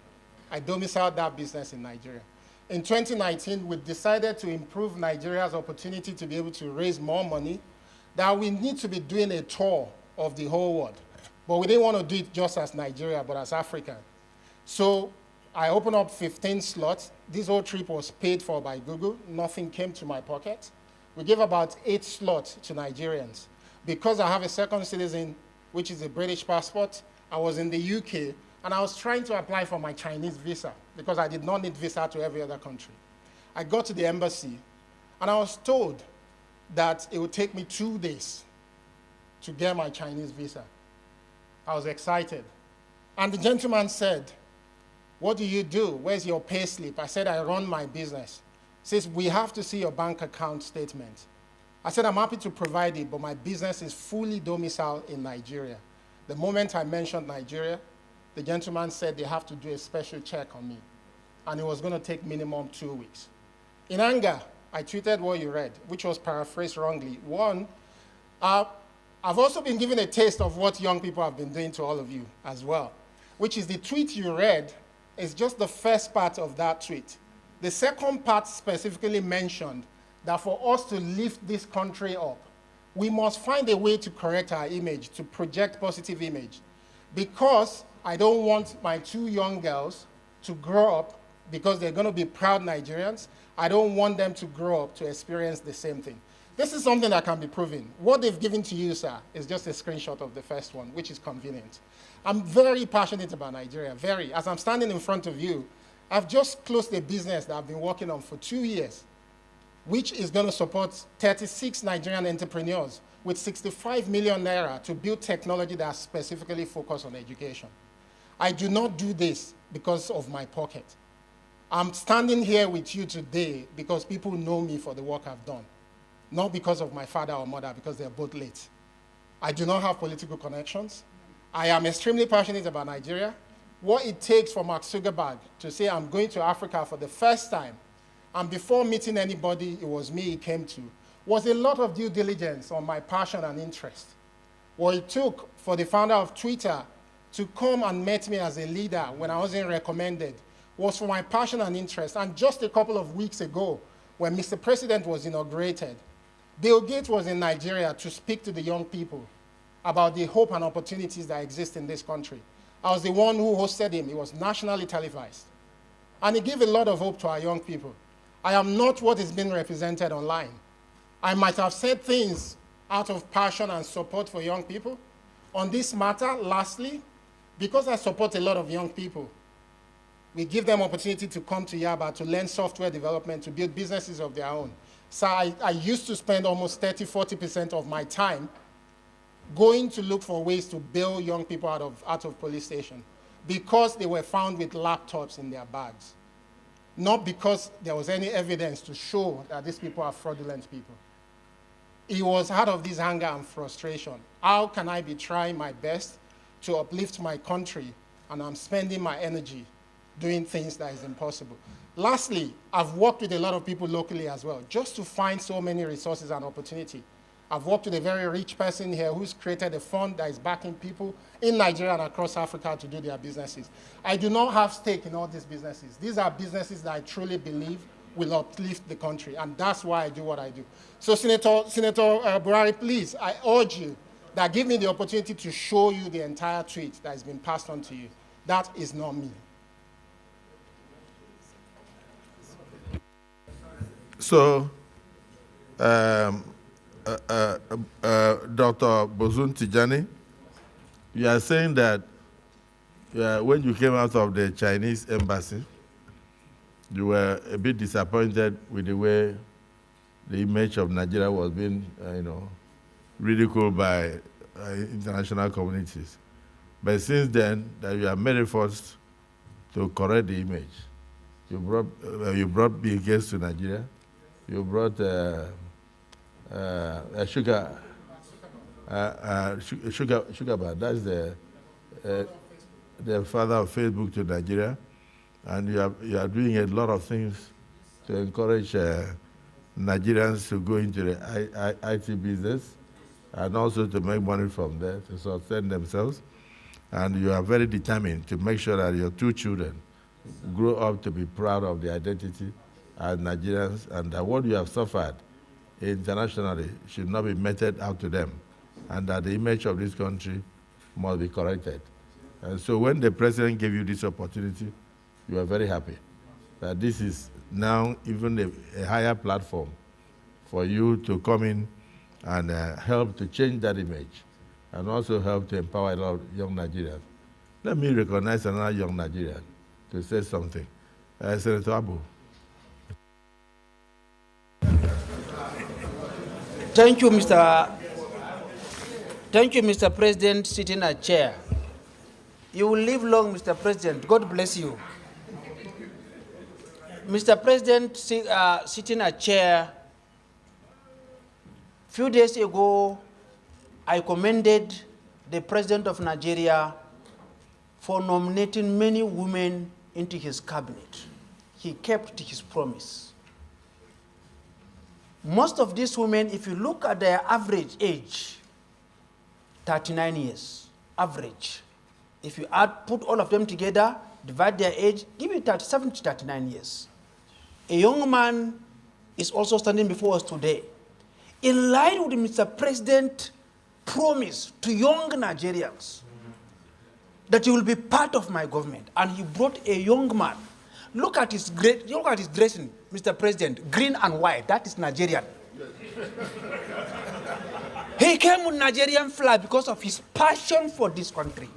I domiciled that business in Nigeria. In 2019, we decided to improve Nigeria's opportunity to be able to raise more money, that we need to be doing a tour of the whole world. But we didn't want to do it just as Nigeria, but as Africa. So I opened up 15 slots. This whole trip was paid for by Google. Nothing came to my pocket. We gave about 8 slots to Nigerians. Because I have a second citizen, which is a British passport, I was in the UK, and I was trying to apply for my Chinese visa because I did not need visa to every other country. I got to the embassy, and I was told that it would take me 2 days to get my Chinese visa. I was excited. And the gentleman said, "What do you do? Where's your pay slip?" I said, "I run my business." He says, "We have to see your bank account statement." I said, "I'm happy to provide it, but my business is fully domiciled in Nigeria." The moment I mentioned Nigeria, the gentleman said they have to do a special check on me, and it was going to take minimum 2 weeks. In anger, I tweeted what you read, which was paraphrased wrongly. One, I've also been given a taste of what young people have been doing to all of you as well, which is the tweet you read is just the first part of that tweet. The second part specifically mentioned that for us to lift this country up, we must find a way to correct our image, to project positive image. Because I don't want my 2 young girls to grow up because they're going to be proud Nigerians. I don't want them to grow up to experience the same thing. This is something that can be proven. What they've given to you, sir, is just a screenshot of the first one, which is convenient. I'm very passionate about Nigeria, very. As I'm standing in front of you, I've just closed a business that I've been working on for 2 years, which is going to support 36 Nigerian entrepreneurs with 65 million naira to build technology that is specifically focused on education. I do not do this because of my pocket. I'm standing here with you today because people know me for the work I've done, not because of my father or mother, because they're both late. I do not have political connections. I am extremely passionate about Nigeria. What it takes for Mark Zuckerberg to say I'm going to Africa for the first time, and before meeting anybody, it was me he came to, was a lot of due diligence on my passion and interest. What it took for the founder of Twitter to come and meet me as a leader when I wasn't recommended was for my passion and interest. And just a couple of weeks ago, when Mr. President was inaugurated, Bill Gates was in Nigeria to speak to the young people about the hope and opportunities that exist in this country. I was the one who hosted him. It was nationally televised. And it gave a lot of hope to our young people. I am not what is being represented online. I might have said things out of passion and support for young people. On this matter, lastly, because I support a lot of young people, we give them opportunity to come to Yaba to learn software development, to build businesses of their own. So I used to spend almost 30–40% of my time going to look for ways to bail young people out of police station because they were found with laptops in their bags, not because there was any evidence to show that these people are fraudulent people. It was out of this anger and frustration. How can I be trying my best to uplift my country and I'm spending my energy doing things that is impossible? Lastly, I've worked with a lot of people locally as well, just to find so many resources and opportunity. I've worked with a very rich person here who's created a fund that is backing people in Nigeria and across Africa to do their businesses. I do not have stake in all these businesses. These are businesses that I truly believe will uplift the country, and that's why I do what I do. So Senator Buhari, please, I urge you that give me the opportunity to show you the entire tweet that has been passed on to you. That is not me. So, Dr. Bozun Tijani, You are saying that when you came out of the Chinese embassy, you were a bit disappointed with the way the image of Nigeria was being, ridiculed by international communities. But since then, that you have made efforts to correct the image. You brought Bill Gates to Nigeria. You brought Sugar Bar. That's the father of Facebook to Nigeria, and you are doing a lot of things to encourage Nigerians to go into the IT business and also to make money from there to sustain themselves. And you are very determined to make sure that your two children grow up to be proud of their identity as Nigerians, and that what you have suffered internationally should not be meted out to them, and that the image of this country must be corrected. And so when the president gave you this opportunity, you are very happy that this is now even a higher platform for you to come in and help to change that image and also help to empower a lot of young Nigerians. Let me recognize another young Nigerian to say something. Senator Abu. Thank you, Mr. President, sitting at chair. You will live long, Mr. President. God bless you. Mr. President, sitting at chair, a few days ago, I commended the President of Nigeria for nominating many women into his cabinet. He kept his promise. Most of these women, if you look at their average age, 39 years, average. If you put all of them together, divide their age, give it 37 to 39 years. A young man is also standing before us today. In line with Mr. President's promise to young Nigerians that he will be part of my government, and he brought a young man. Look at his dressing, Mr. President, green and white. That is Nigerian. He came with Nigerian flag because of his passion for this country.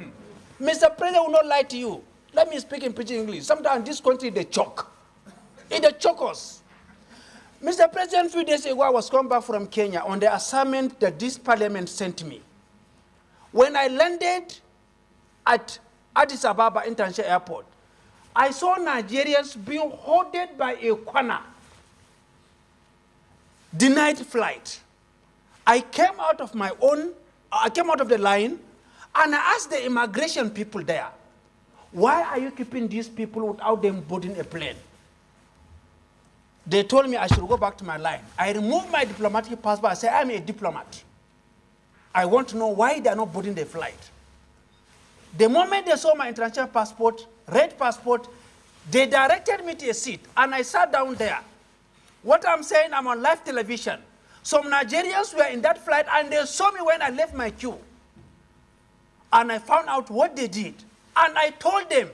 Mr. President will not lie to you. Let me speak in pidgin English. Sometimes this country, they choke. They choke us. Mr. President, a few days ago, I was coming back from Kenya on the assignment that this parliament sent me. When I landed at Addis Ababa International Airport, I saw Nigerians being hoarded by a corner, denied flight. I came out of the line, and I asked the immigration people there, why are you keeping these people without them boarding a plane? They told me I should go back to my line. I removed my diplomatic passport. I said, I'm a diplomat. I want to know why they are not boarding the flight. The moment they saw my international passport, red passport, they directed me to a seat, and I sat down there. What I'm saying, I'm on live television. Some Nigerians were in that flight, and they saw me when I left my queue. And I found out what they did. And I told them,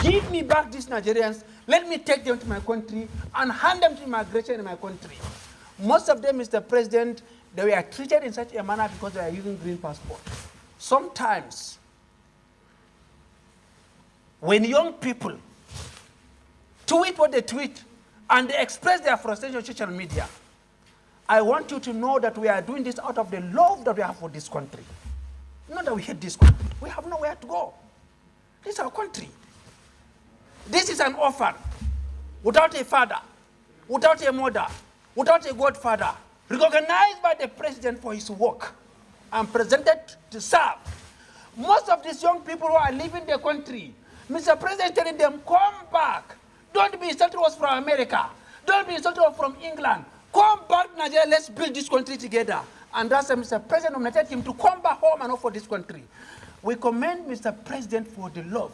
give me back these Nigerians, let me take them to my country and hand them to immigration in my country. Most of them, Mr. President, they were treated in such a manner because they are using green passport. Sometimes, when young people tweet what they tweet and they express their frustration on social media, I want you to know that we are doing this out of the love that we have for this country. Not that we hate this country. We have nowhere to go. This is our country. This is an orphan, without a father, without a mother, without a godfather, recognized by the president for his work and presented to serve. Most of these young people who are leaving the country, Mr. President is telling them, come back. Don't be insulted us from America. Don't be insulted us from England. Come back to Nigeria, let's build this country together. And that's why Mr. President nominated him to come back home and offer this country. We commend Mr. President for the love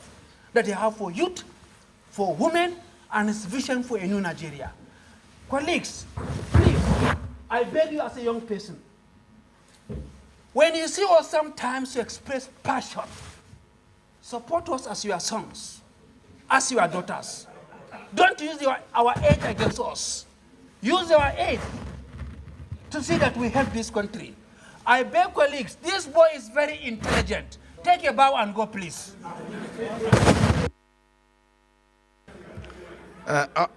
that he has for youth, for women, and his vision for a new Nigeria. Colleagues, please, I beg you as a young person, when you see us sometimes you express passion, support us as your sons, as your daughters. Don't use our age against us. Use our age to see that we help this country. I beg colleagues, this boy is very intelligent, Take a bow and go, please.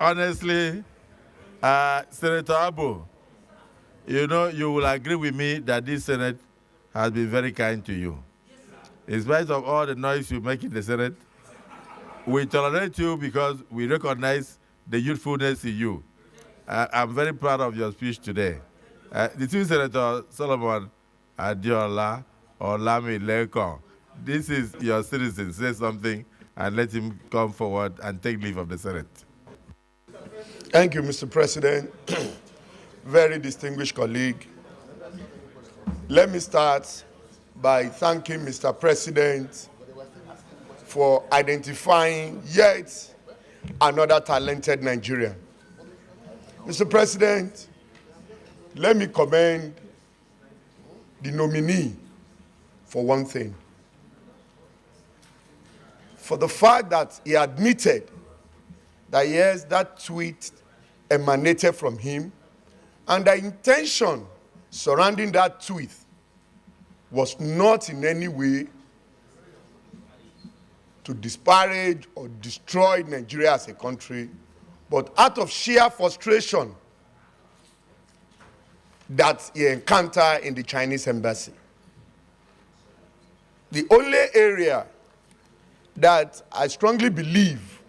Honestly, Senator Abu, you know, you will agree with me that this Senate has been very kind to you. In spite of all the noise you make in the Senate, we tolerate you because we recognize the youthfulness in you. I'm very proud of your speech today. The two Senator Solomon Adiola or Lami Lekon, this is your citizen. Say something and let him come forward and take leave of the Senate. Thank you, Mr. President. Very distinguished colleague. Let me start by thanking Mr. President for identifying yet another talented Nigerian. Mr. President, let me commend the nominee for one thing. For the fact that he admitted that yes, that tweet emanated from him, and the intention surrounding that tweet was not in any way to disparage or destroy Nigeria as a country, but out of sheer frustration that he encountered in the Chinese embassy. The only area that I strongly believe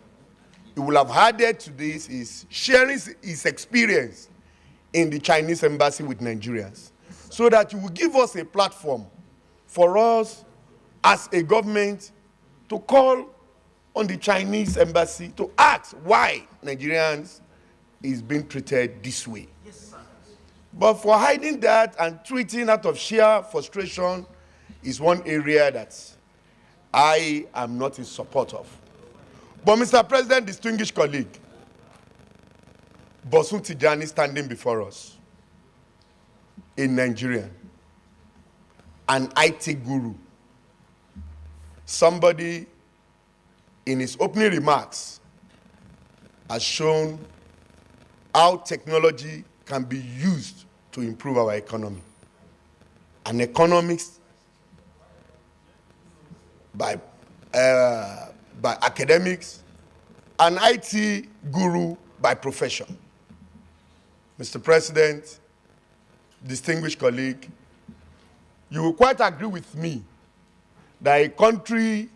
he will have added to this is sharing his experience in the Chinese embassy with Nigerians, so that you will give us a platform for us as a government to call on the Chinese embassy to ask why Nigerians is being treated this way. Yes, sir. But for hiding that and tweeting out of sheer frustration is one area that I am not in support of. But Mr. President, distinguished colleague, Bosun Tijani standing before us, a Nigerian, an IT guru, somebody in his opening remarks has shown how technology can be used to improve our economy. An economist by academics, an IT guru by profession. Mr. President, distinguished colleague, you will quite agree with me that a country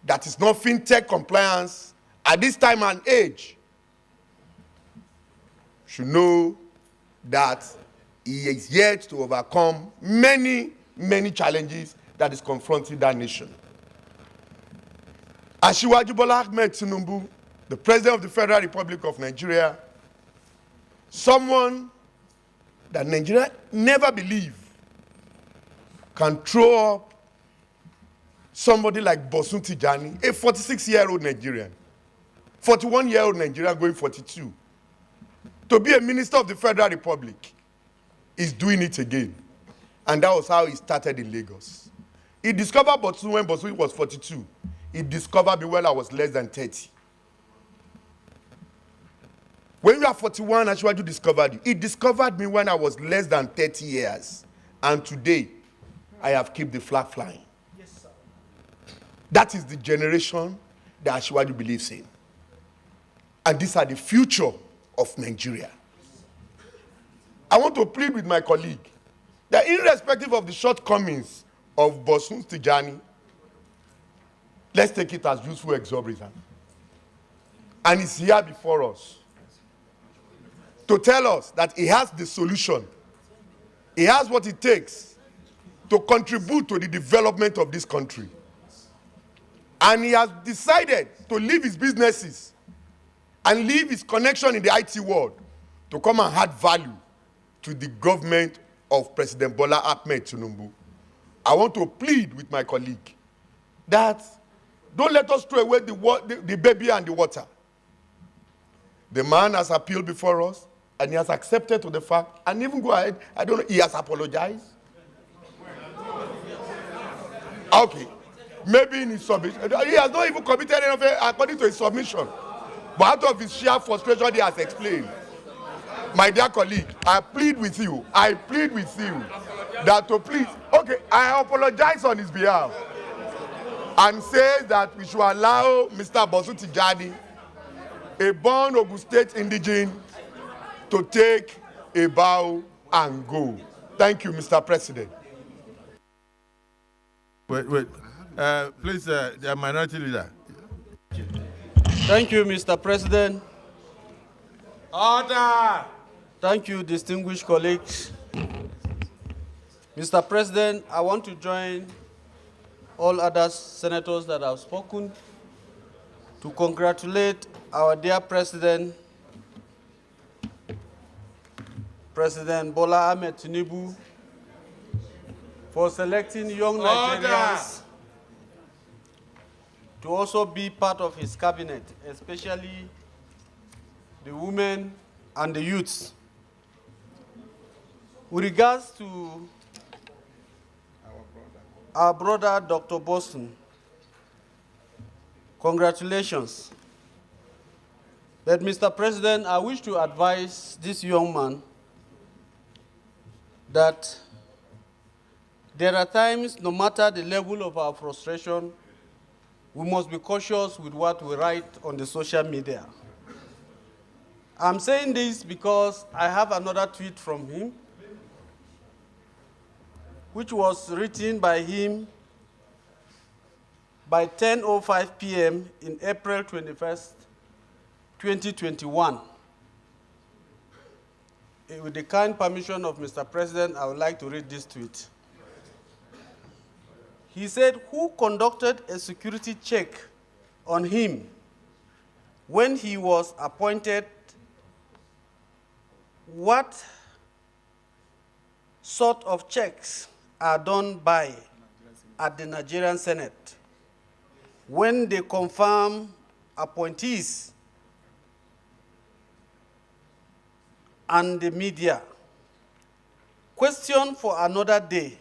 that is not fintech compliance at this time and age should know that he is yet to overcome many, many challenges that is confronting that nation. Asiwaju Bola Ahmed Tinubu, the President of the Federal Republic of Nigeria, someone that Nigeria never believed can throw up somebody like Bosun Tijani, a 46-year-old Nigerian, 41-year-old Nigerian going 42, to be a minister of the Federal Republic, is doing it again. And that was how he started in Lagos. He discovered Bosun when Bosun was 42. He discovered me when I was less than 30. When you are 41, Asiwaju discovered you. He discovered me when I was less than 30 years. And today, I have kept the flag flying. Yes, sir. That is the generation that Asiwaju believes in. And these are the future of Nigeria. I want to plead with my colleague that irrespective of the shortcomings of Bosun Tijani, let's take it as useful exorbitant. And he's here before us to tell us that he has the solution. He has what it takes to contribute to the development of this country. And he has decided to leave his businesses and leave his connection in the IT world to come and add value to the government of President Bola Ahmed Tinubu. I want to plead with my colleague that don't let us throw away the baby and the water. The man has appealed before us, and he has accepted to the fact, and even go ahead, I don't know, he has apologized. Okay. Maybe in his submission. He has not even committed anything according to his submission. But out of his sheer frustration, he has explained. My dear colleague, I plead with you that to please, okay, I apologize on his behalf. and says that we should allow Mr. Bosu Tijani, a born Ogun State indigene, to take a bow and go. Thank you, Mr. President. Wait. Please, the minority leader. Thank you, Mr. President. Order! Thank you, distinguished colleagues. Mr. President, I want to join all other senators that have spoken to congratulate our dear President, President Bola Ahmed Tinubu, for selecting young Nigerians to also be part of his cabinet, especially the women and the youths. With regards to our brother, Dr. Boston, congratulations. But Mr. President, I wish to advise this young man that there are times, no matter the level of our frustration, we must be cautious with what we write on the social media. I'm saying this because I have another tweet from him, which was written by him by 10:05 p.m. in April 21st, 2021. With the kind permission of Mr. President, I would like to read this tweet. He said, "Who conducted a security check on him when he was appointed? What sort of checks are done by at the Nigerian Senate when they confirm appointees and the media? Question for another day.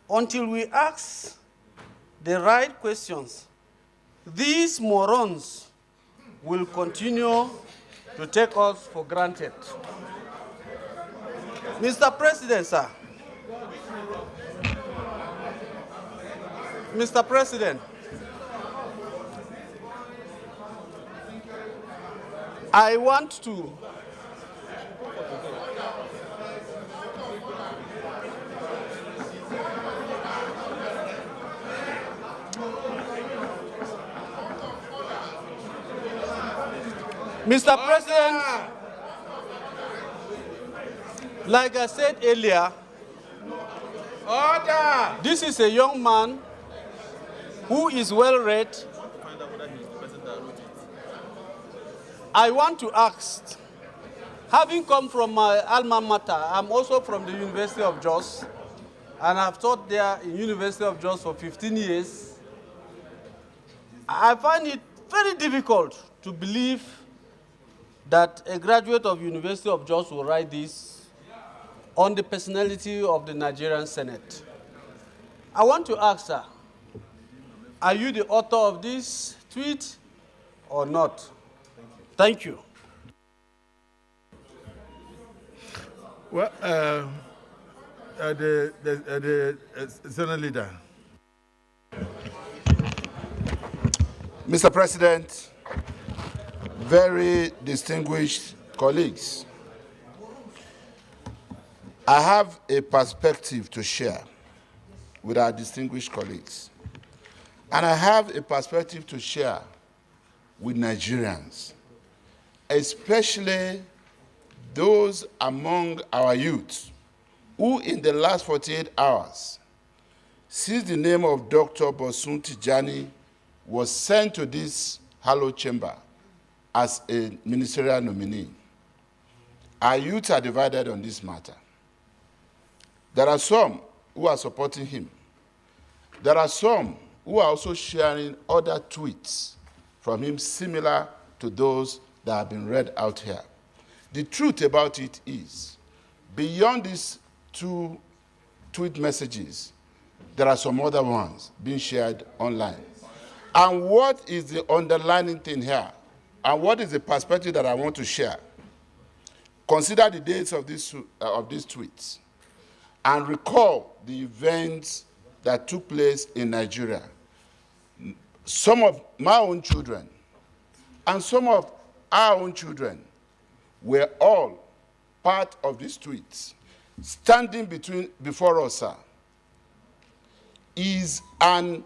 Until we ask the right questions, these morons will continue to take us for granted." Mr. President, sir. Mr. President, I want to Mr. President, like I said earlier, order! This is a young man who is well read. I want to ask, having come from my alma mater, I'm also from the University of Jos, and I've taught there in University of Jos for 15 years. I find it very difficult to believe that a graduate of University of Jos will write this on the personality of the Nigerian Senate. I want to ask, sir, are you the author of this tweet or not? Thank you. Well, the Senate leader. Mr. President, very distinguished colleagues, I have a perspective to share with our distinguished colleagues. And I have a perspective to share with Nigerians, especially those among our youth who in the last 48 hours, since the name of Dr. Bosun Tijani was sent to this hallowed chamber as a ministerial nominee, our youth are divided on this matter. There are some who are supporting him. There are some who are also sharing other tweets from him similar to those that have been read out here. The truth about it is, beyond these two tweet messages, there are some other ones being shared online. And what is the underlying thing here? And what is the perspective that I want to share? Consider the dates of these tweets and recall the events that took place in Nigeria some of my own children and some of our own children were all part of the streets, standing before us, sir, is an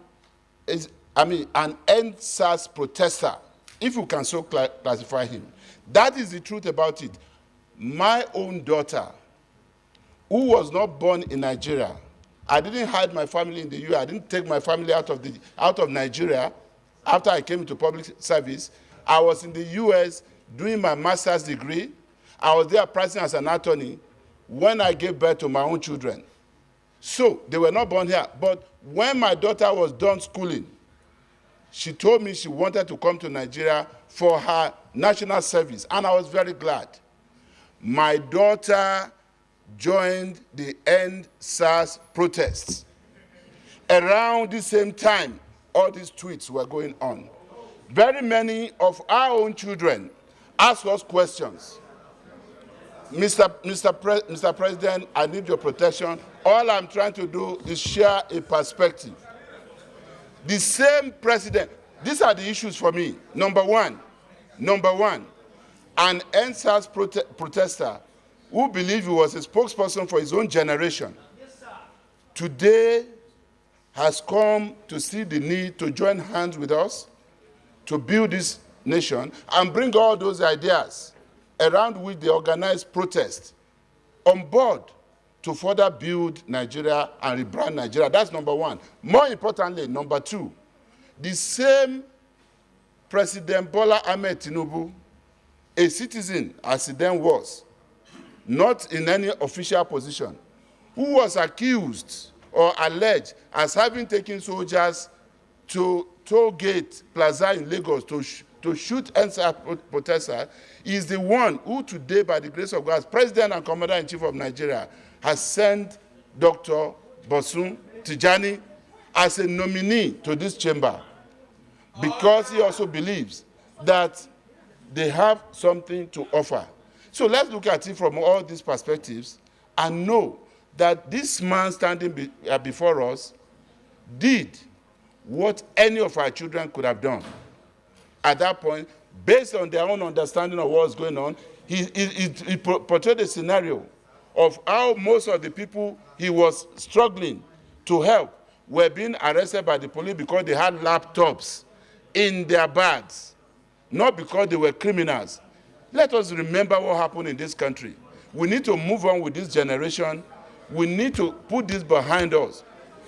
end-SARS protester, if you can so classify him. That is the truth about it. My own daughter, who was not born in Nigeria, I didn't hide my family in the US. I didn't take my family out of Nigeria after I came into public service. I was in the US doing my master's degree. I was there practicing as an attorney when I gave birth to my own children. So they were not born here. But when my daughter was done schooling, she told me she wanted to come to Nigeria for her national service, and I was very glad. My daughter joined the end-SARS protests. Around the same time, all these tweets were going on. Very many of our own children asked us questions. Mr. President, I need your protection. All I'm trying to do is share a perspective. The same president, these are the issues for me. Number one, an end-SARS protester who believed he was a spokesperson for his own generation, today has come to see the need to join hands with us to build this nation and bring all those ideas around which they organize protests on board to further build Nigeria and rebrand Nigeria. That's number one. More importantly, number two, the same President Bola Ahmed Tinubu, a citizen as he then was, not in any official position, who was accused or alleged as having taken soldiers to Toll Gate Plaza in Lagos to shoot end-SARS protesters, is the one who today, by the grace of God, as President and Commander-in-Chief of Nigeria, has sent Dr. Bosun Tijani as a nominee to this chamber, because he also believes that they have something to offer. So let's look at it from all these perspectives and know that this man standing before us did what any of our children could have done. At that point, based on their own understanding of what was going on, he portrayed a scenario of how most of the people he was struggling to help were being arrested by the police because they had laptops in their bags, not because they were criminals. Let us remember what happened in this country. We need to move on with this generation. We need to put this behind us.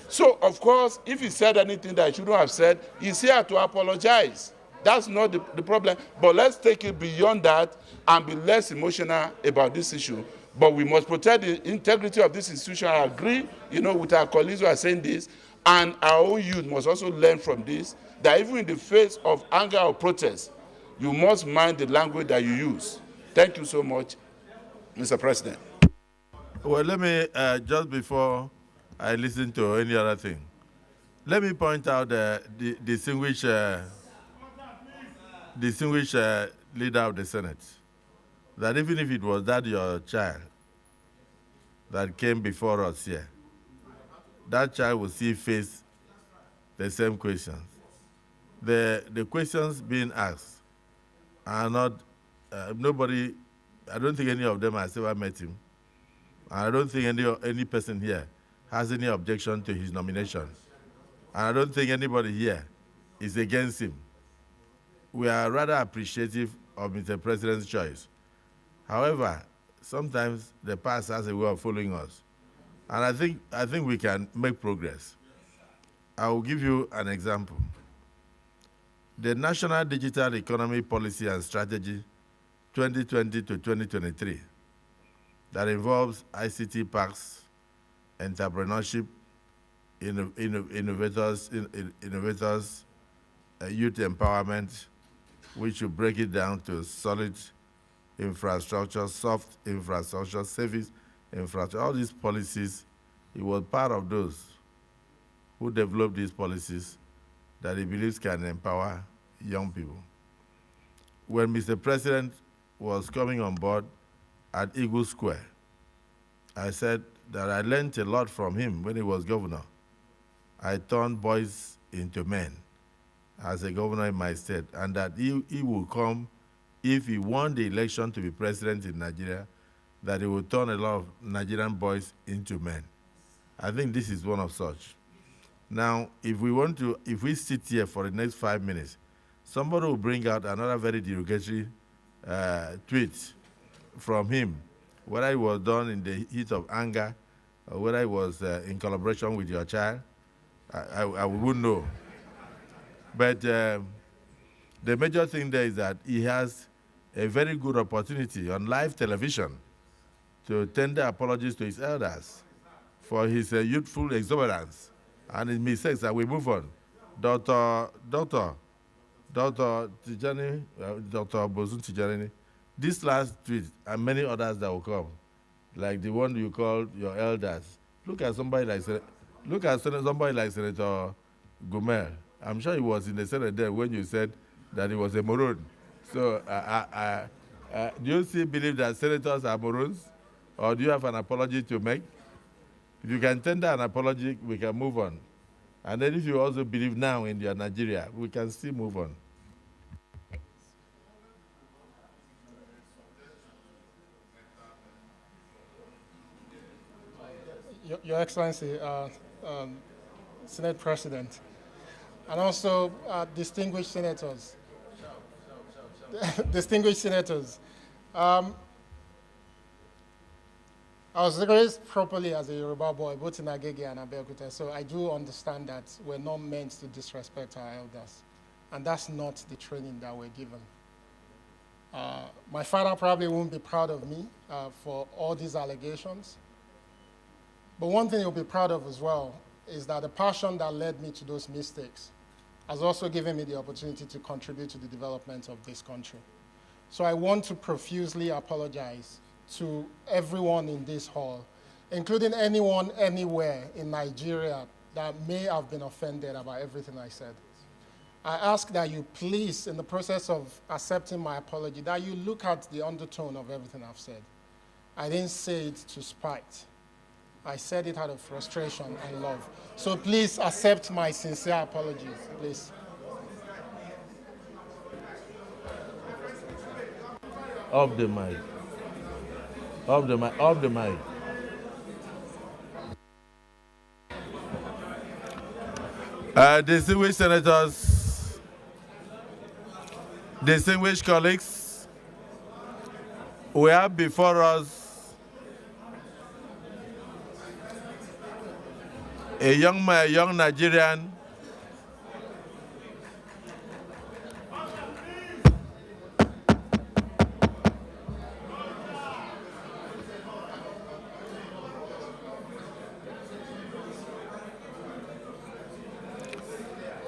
So, of course, if he said anything that he shouldn't have said, he's here to apologize. That's not the problem. But let's take it beyond that and be less emotional about this issue. But we must protect the integrity of this institution. I agree, with our colleagues who are saying this. And our own youth must also learn from this, that even in the face of anger or protest, you must mind the language that you use. Thank you so much, Mr. President. Well, let me, just before I listen to any other thing, let me point out the distinguished leader of the Senate, that even if it was that your child that came before us here, that child will still face the same questions. The questions being asked are not, nobody, I don't think any of them has ever met him. I don't think any person here has any objection to his nomination. And I don't think anybody here is against him. We are rather appreciative of Mr. President's choice. However, sometimes the past has a way of following us. And I think we can make progress. I will give you an example. The National Digital Economy Policy and Strategy 2020 to 2023 that involves ICT parks, entrepreneurship, innovators, youth empowerment, which will break it down to solid infrastructure, soft infrastructure, service infrastructure. All these policies, he was part of those who developed these policies that he believes can empower young people. When Mr. President was coming on board at Eagle Square, I said that I learned a lot from him when he was governor. I turned boys into men. as a governor in my state, and that he will come if he won the election to be president in Nigeria, that he will turn a lot of Nigerian boys into men. I think this is one of such. Now, if we sit here for the next 5 minutes, somebody will bring out another very derogatory tweet from him, whether it was done in the heat of anger or whether it was in collaboration with your child, I wouldn't know. But the major thing there is that he has a very good opportunity on live television to tender apologies to his elders for his youthful exuberance and his mistakes, that we move on. Dr. Tijani, Dr. Bozun Tijani, this last tweet and many others that will come, like the one you called your elders. Look at somebody like Senator Gumel. I'm sure he was in the Senate there when you said that he was a maroon. So do you still believe that senators are maroons? Or do you have an apology to make? If you can tender an apology, we can move on. And then if you also believe now in your Nigeria, we can still move on. Your Excellency, Senate President, and also distinguished senators. Distinguished senators. I was raised properly as a Yoruba boy, both in Agege and Abeokuta, so I do understand that we're not meant to disrespect our elders, and that's not the training that we're given. My father probably won't be proud of me for all these allegations, but one thing he'll be proud of as well is that the passion that led me to those mistakes has also given me the opportunity to contribute to the development of this country. So I want to profusely apologize to everyone in this hall, including anyone anywhere in Nigeria that may have been offended about everything I said. I ask that you please, in the process of accepting my apology, that you look at the undertone of everything I've said. I didn't say it to spite. I said it out of frustration and love. So please accept my sincere apologies, please. Off the mic. Off the mic. Off the mic. Distinguished senators, distinguished colleagues, we have before us a young Nigerian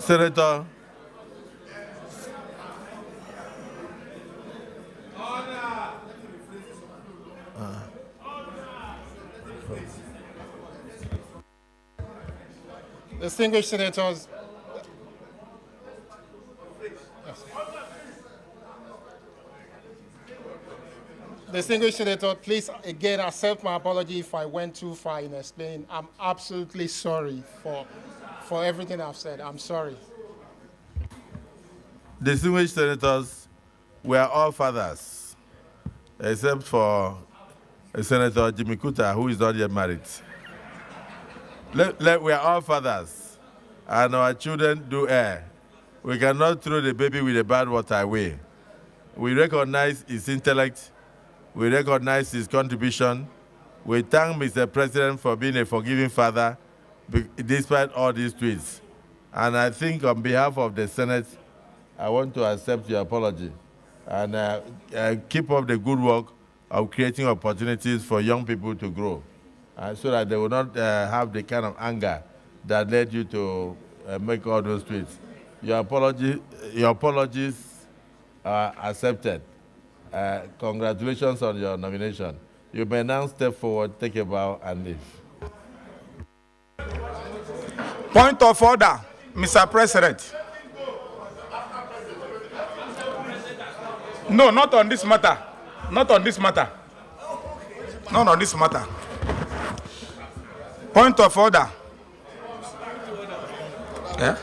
Senator Distinguished senators, yes. Distinguished senator, please again accept my apology if I went too far in explaining. I'm absolutely sorry for everything I've said. I'm sorry. Distinguished senators, we are all fathers, except for Senator Jimmy Kuta, who is not yet married. We are all fathers, and our children do err. We cannot throw the baby with the bad water away. We recognize his intellect. We recognize his contribution. We thank Mr. President for being a forgiving father, despite all these tweets. And I think on behalf of the Senate, I want to accept your apology and keep up the good work of creating opportunities for young people to grow, so that they will not have the kind of anger that led you to make all those tweets. Your apologies are accepted. Congratulations on your nomination. You may now step forward, take a bow, and leave. Point of order, Mr. President. No, not on this matter. Not on this matter. Not on this matter. Point of order. Yeah?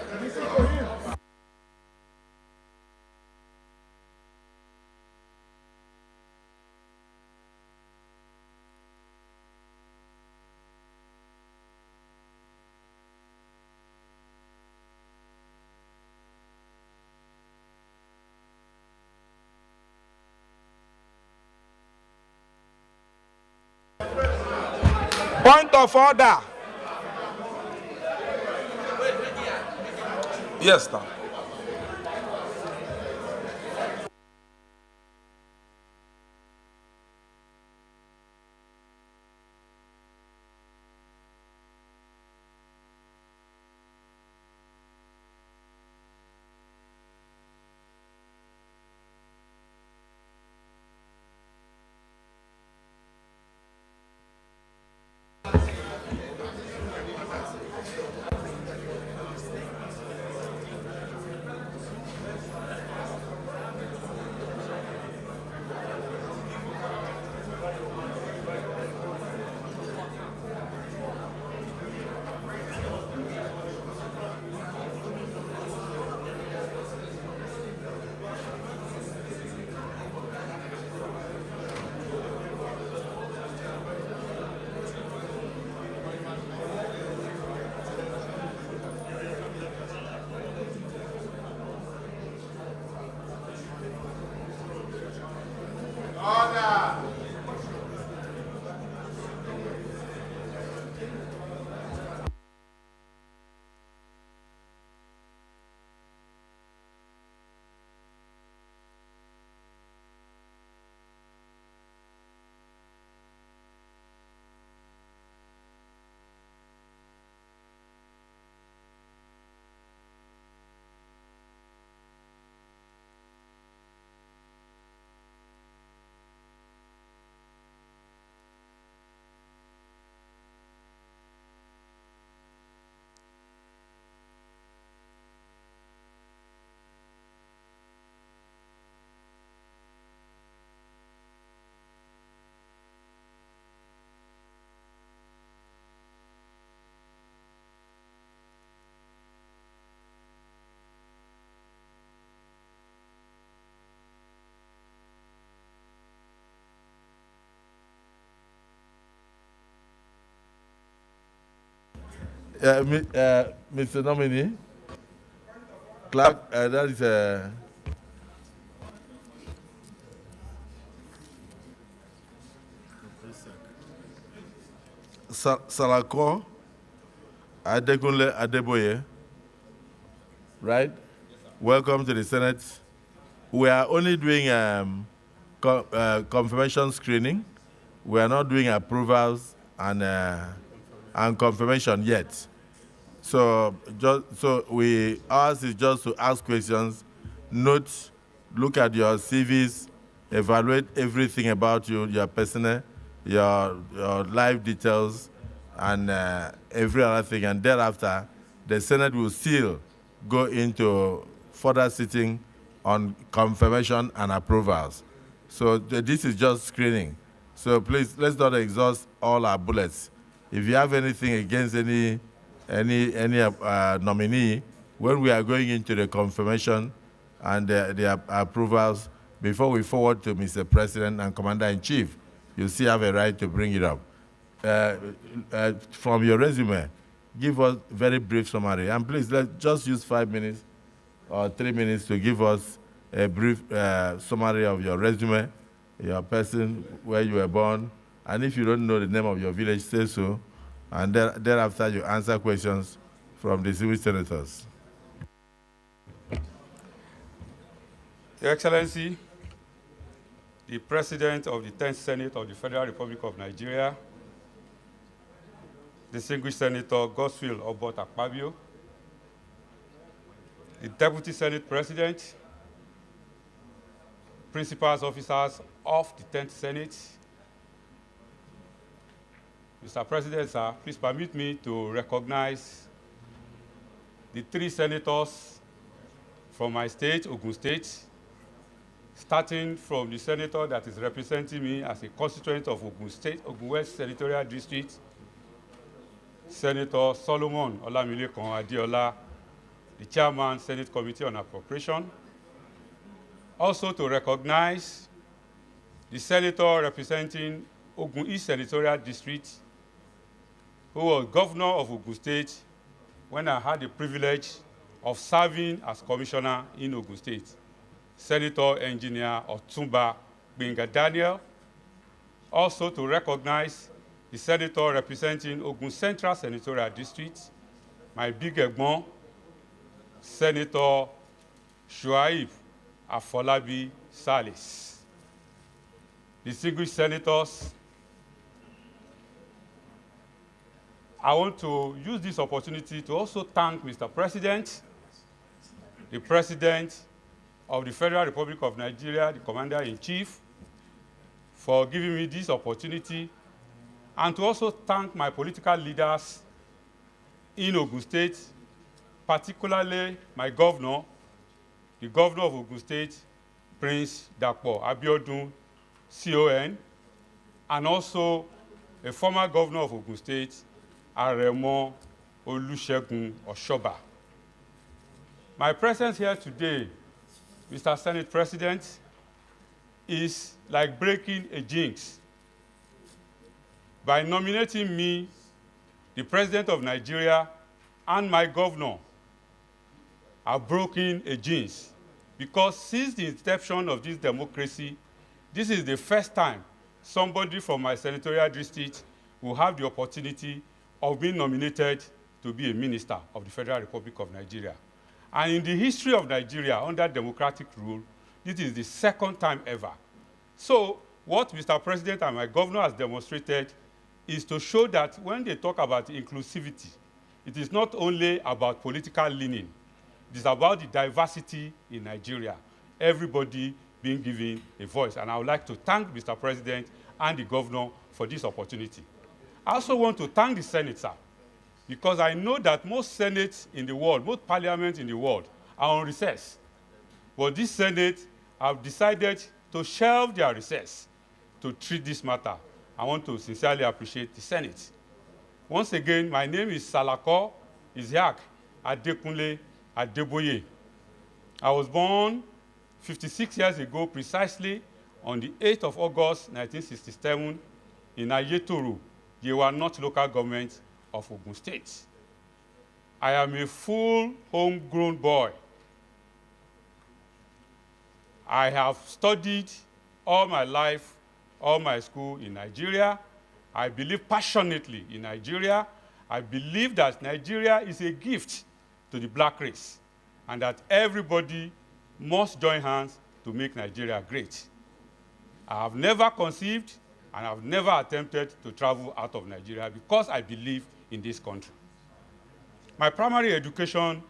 Point of order. Yes, sir. Mr. Nominee, Clerk, that is Salako Adekunle Adeboye, right? Welcome to the Senate. We are only doing confirmation screening. We are not doing approvals and confirmation yet. So ours is just to ask questions, note, look at your CVs, evaluate everything about you, your personnel, your life details, and every other thing. And thereafter, the Senate will still go into further sitting on confirmation and approvals. So this is just screening. So please, let's not exhaust all our bullets. If you have anything against any nominee, when we are going into the confirmation and the approvals, before we forward to Mr. President and Commander-in-Chief, you still have a right to bring it up. From your resume, give us very brief summary. And please, let's just use 5 minutes or 3 minutes to give us a brief summary of your resume, your person, where you were born, and if you don't know the name of your village, say so. And thereafter, you answer questions from the civil senators. Your Excellency, the President of the 10th Senate of the Federal Republic of Nigeria, Distinguished Senator Godswill Obot Akpabio, the Deputy Senate President, principals officers of the 10th Senate. Mr. President, sir, please permit me to recognize the 3 senators from my state, Ogun State, starting from the senator that is representing me as a constituent of Ogun State, Ogun West Senatorial District, Senator Solomon Olamilekan Adeola, the Chairman, Senate Committee on Appropriation. Also to recognize the senator representing Ogun East Senatorial District, who was governor of Ogun State when I had the privilege of serving as commissioner in Ogun State, Senator Engineer Otumba Gbenga Daniel. Also to recognize the senator representing Ogun Central Senatorial District, my big Egbon, Senator Shuaib Afolabi Salis. Distinguished senators, I want to use this opportunity to also thank Mr. President, the President of the Federal Republic of Nigeria, the Commander-in-Chief, for giving me this opportunity, and to also thank my political leaders in Ogun State, particularly my governor, the governor of Ogun State, Prince Dapo Abiodun, CON, and also a former governor of Ogun State, Aremo Olusegun Oshoba. My presence here today, Mr. Senate President, is like breaking a jinx. By nominating me, the President of Nigeria, and my governor have broken a jinx, because since the inception of this democracy, this is the first time somebody from my senatorial district will have the opportunity of being nominated to be a minister of the Federal Republic of Nigeria. And in the history of Nigeria, under democratic rule, this is the second time ever. So what Mr. President and my governor has demonstrated is to show that when they talk about inclusivity, it is not only about political leaning. It is about the diversity in Nigeria, everybody being given a voice. And I would like to thank Mr. President and the governor for this opportunity. I also want to thank the Senate, sir, because I know that most Senates in the world, most parliaments in the world, are on recess. But this Senate have decided to shelve their recess to treat this matter. I want to sincerely appreciate the Senate. Once again, my name is Salako Isiaq Adekunle Adeboye. I was born 56 years ago, precisely on the 8th of August, 1967, in Ayetoro, Yewa North local government of Ogun State. I am a full homegrown boy. I have studied all my life, all my school in Nigeria. I believe passionately in Nigeria. I believe that Nigeria is a gift to the black race, and that everybody must join hands to make Nigeria great. I have never conceived and I've never attempted to travel out of Nigeria because I believe in this country. My primary education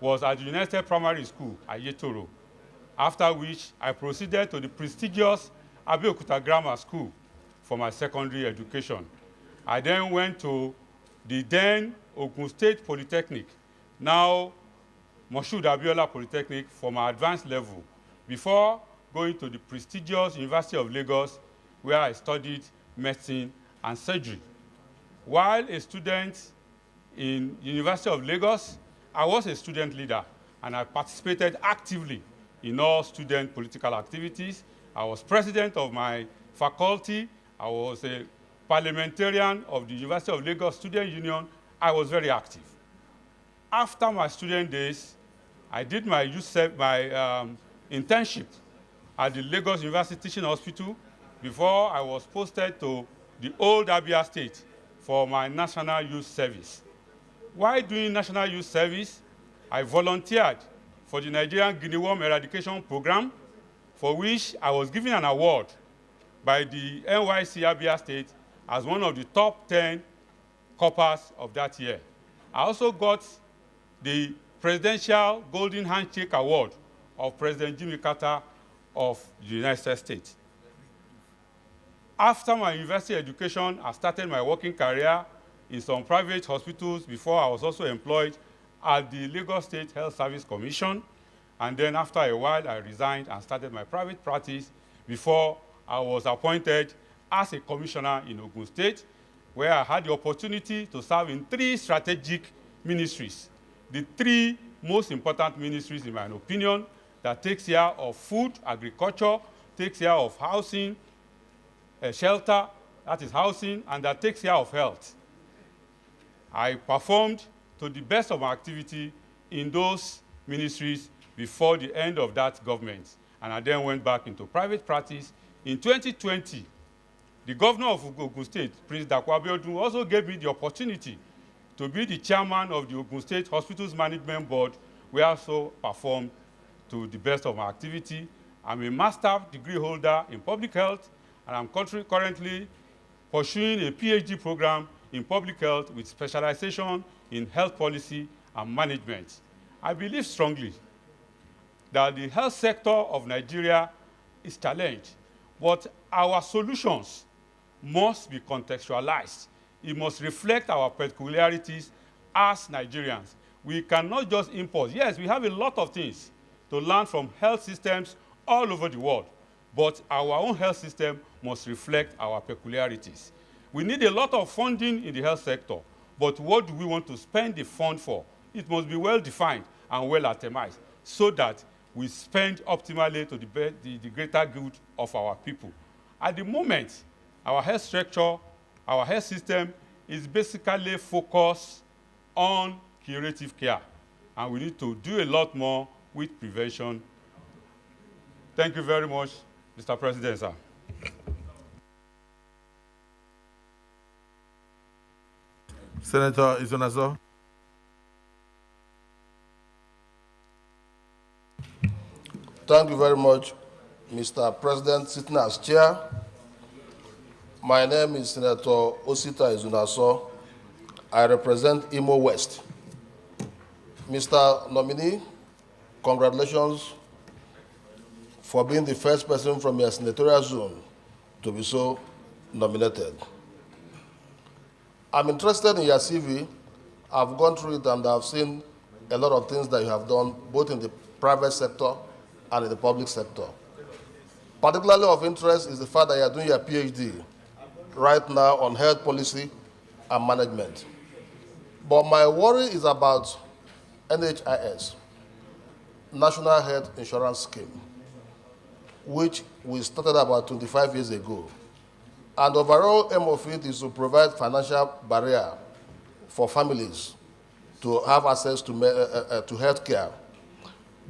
was at the United Primary School at Ayetoro, after which I proceeded to the prestigious Abeokuta Grammar School for my secondary education. I then went to the then Ogun State Polytechnic, now Moshood Abiola Polytechnic, for my advanced level, before going to the prestigious University of Lagos, where I studied medicine and surgery. While a student in University of Lagos, I was a student leader, and I participated actively in all student political activities. I was president of my faculty. I was a parliamentarian of the University of Lagos Student Union. I was very active. After my student days, I did my internship at the Lagos University Teaching Hospital before I was posted to the old Abia State for my National Youth Service. While doing National Youth Service, I volunteered for the Nigerian Guinea Worm Eradication Program, for which I was given an award by the NYC Abia State as one of the top 10 coppers of that year. I also got the Presidential Golden Handshake Award of President Jimmy Carter of the United States. After my university education, I started my working career in some private hospitals before I was also employed at the Lagos State Health Service Commission. And then after a while, I resigned and started my private practice before I was appointed as a commissioner in Ogun State, where I had the opportunity to serve in 3 strategic ministries. The 3 most important ministries, in my opinion, that takes care of food, agriculture, takes care of housing, shelter, that is housing, and that takes care of health. I performed to the best of my activity in those ministries before the end of that government, and I then went back into private practice. In 2020, The governor of Ogun State, Prince Dapo Abiodun, also gave me the opportunity to be the chairman of the Ogun State Hospitals Management Board, where I also performed to the best of my activity. I'm a master degree holder in public health, and I'm currently pursuing a PhD program in public health with specialization in health policy and management. I believe strongly that the health sector of Nigeria is challenged, but our solutions must be contextualized. It must reflect our peculiarities as Nigerians. We cannot just import. Yes, we have a lot of things to learn from health systems all over the world, but our own health system must reflect our peculiarities. We need a lot of funding in the health sector, but what do we want to spend the fund for? It must be well defined and well itemized so that we spend optimally to the greater good of our people. At the moment, our health structure, our health system is basically focused on curative care, and we need to do a lot more with prevention. Thank you very much, Mr. President, sir. Senator Izonazo. Thank you very much, Mr. President, sitting as chair. My name is Senator Osita Izunaso. I represent Imo West. Mr. Nominee, congratulations for being the first person from your senatorial zone to be so nominated. I'm interested in your CV. I've gone through it and I've seen a lot of things that you have done, both in the private sector and in the public sector. Particularly of interest is the fact that you are doing your PhD right now on health policy and management. But my worry is about NHIS, National Health Insurance Scheme, which we started about 25 years ago. And the overall aim of it is to provide financial barrier for families to have access to health care.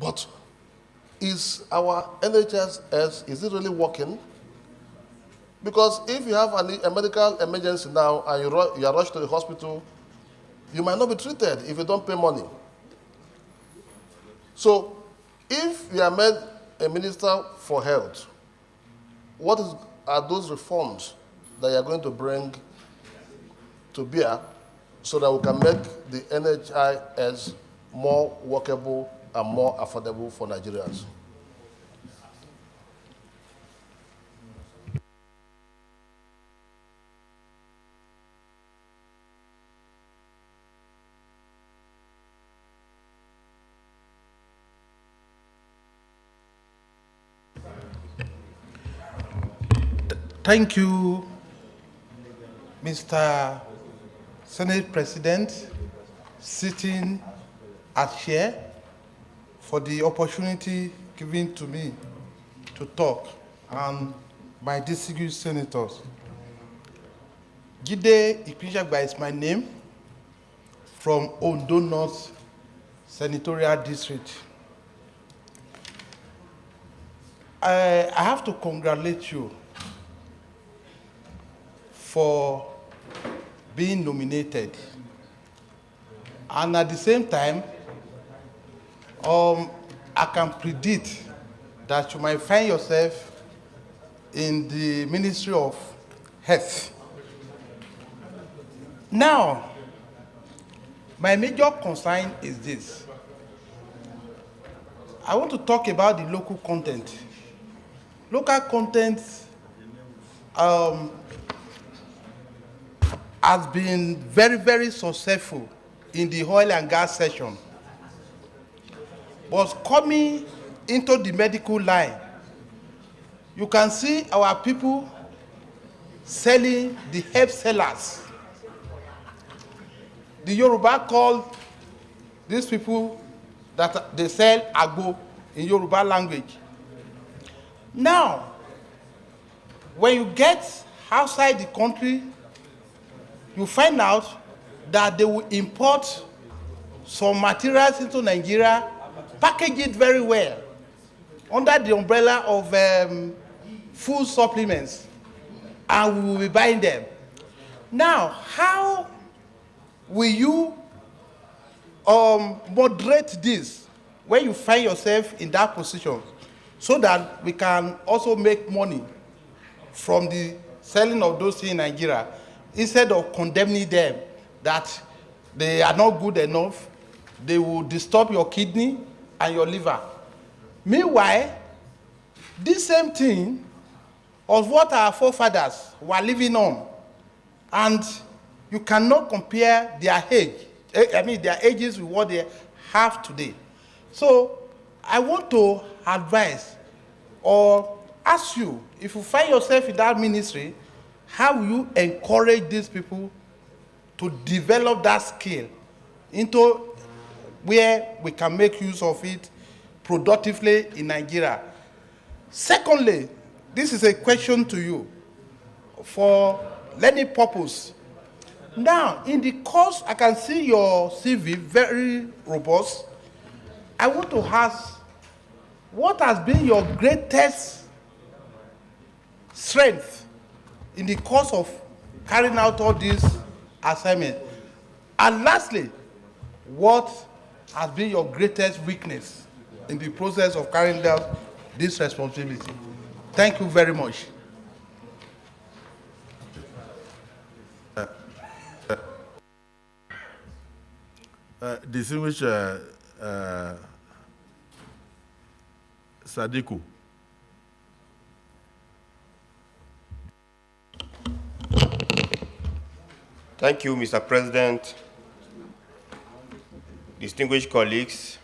But is our NHS, is it really working? Because if you have a medical emergency now and you are rushed to the hospital, you might not be treated if you don't pay money. So if you are made a minister for health, what are those reforms that you are going to bring to bear so that we can make the NHIS more workable and more affordable for Nigerians? Thank you, Mr. Senate President, sitting as chair, for the opportunity given to me to talk, and my distinguished senators. Jide Ipinjagba is my name, from Ondo North Senatorial District. I have to congratulate you for being nominated. And at the same time, I can predict that you might find yourself in the Ministry of Health. Now, my major concern is this. I want to talk about the local content. Local content has been very, very successful in the oil and gas section. But coming into the medical line, you can see our people selling the herb sellers. The Yoruba call these people that they sell agbo in Yoruba language. Now, when you get outside the country, you find out that they will import some materials into Nigeria, package it very well, under the umbrella of food supplements. and we will be buying them. Now, how will you moderate this when you find yourself in that position so that we can also make money from the selling of those things in Nigeria instead of condemning them that they are not good enough, they will disturb your kidney and your liver. Meanwhile, this same thing of what our forefathers were living on, and you cannot compare their age, their ages with what they have today. So I want to advise or ask you, if you find yourself in that ministry, how will you encourage these people to develop that skill into where we can make use of it productively in Nigeria? Secondly, this is a question to you for learning purpose. Now, in the course, I can see your CV very robust. I want to ask, what has been your greatest strength in the course of carrying out all these assignments? And lastly, what has been your greatest weakness in the process of carrying out this responsibility? Thank you very much. Distinguished Sadiku. Thank you, Mr. President. Distinguished colleagues,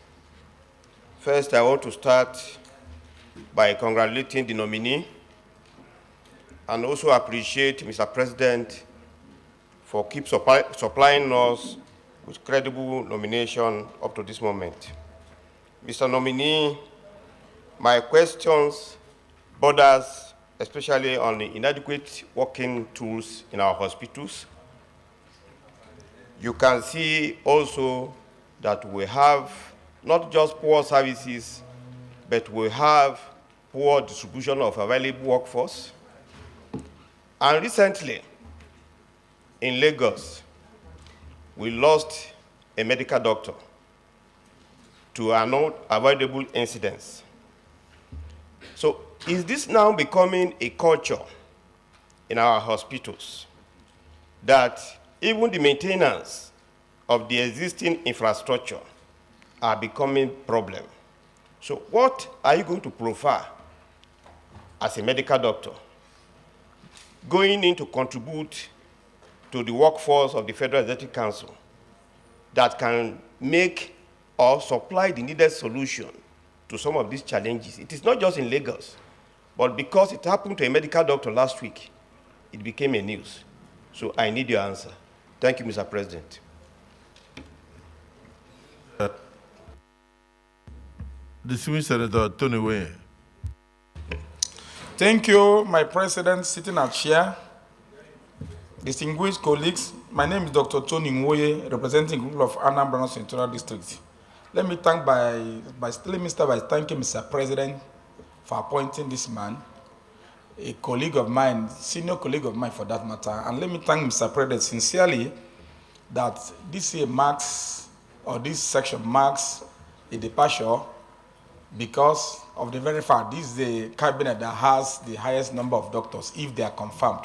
first I want to start by congratulating the nominee and also appreciate Mr. President for keep supplying us with credible nomination up to this moment. Mr. Nominee, my questions borders especially on the inadequate working tools in our hospitals. You can see also that we have not just poor services, but we have poor distribution of available workforce. And recently, in Lagos, we lost a medical doctor to an unavoidable incidents. So is this now becoming a culture in our hospitals that even the maintenance of the existing infrastructure are becoming a problem? So what are you going to profile as a medical doctor going in to contribute to the workforce of the Federal Executive Council that can make or supply the needed solution to some of these challenges? It is not just in Lagos, but because it happened to a medical doctor last week, it became a news. So I need your answer. Thank you, Mr. President. Distinguished Senator Tony Wayne. Thank you, my president, sitting at chair. Distinguished colleagues, my name is Dr. Tony Nwoye, representing the people of Anambra Central District. Let me start by thanking Mr. President for appointing this man, a colleague of mine, senior colleague of mine for that matter. And let me thank Mr. President sincerely that this year marks, or this section marks, a departure because of the very fact this is the cabinet that has the highest number of doctors, if they are confirmed,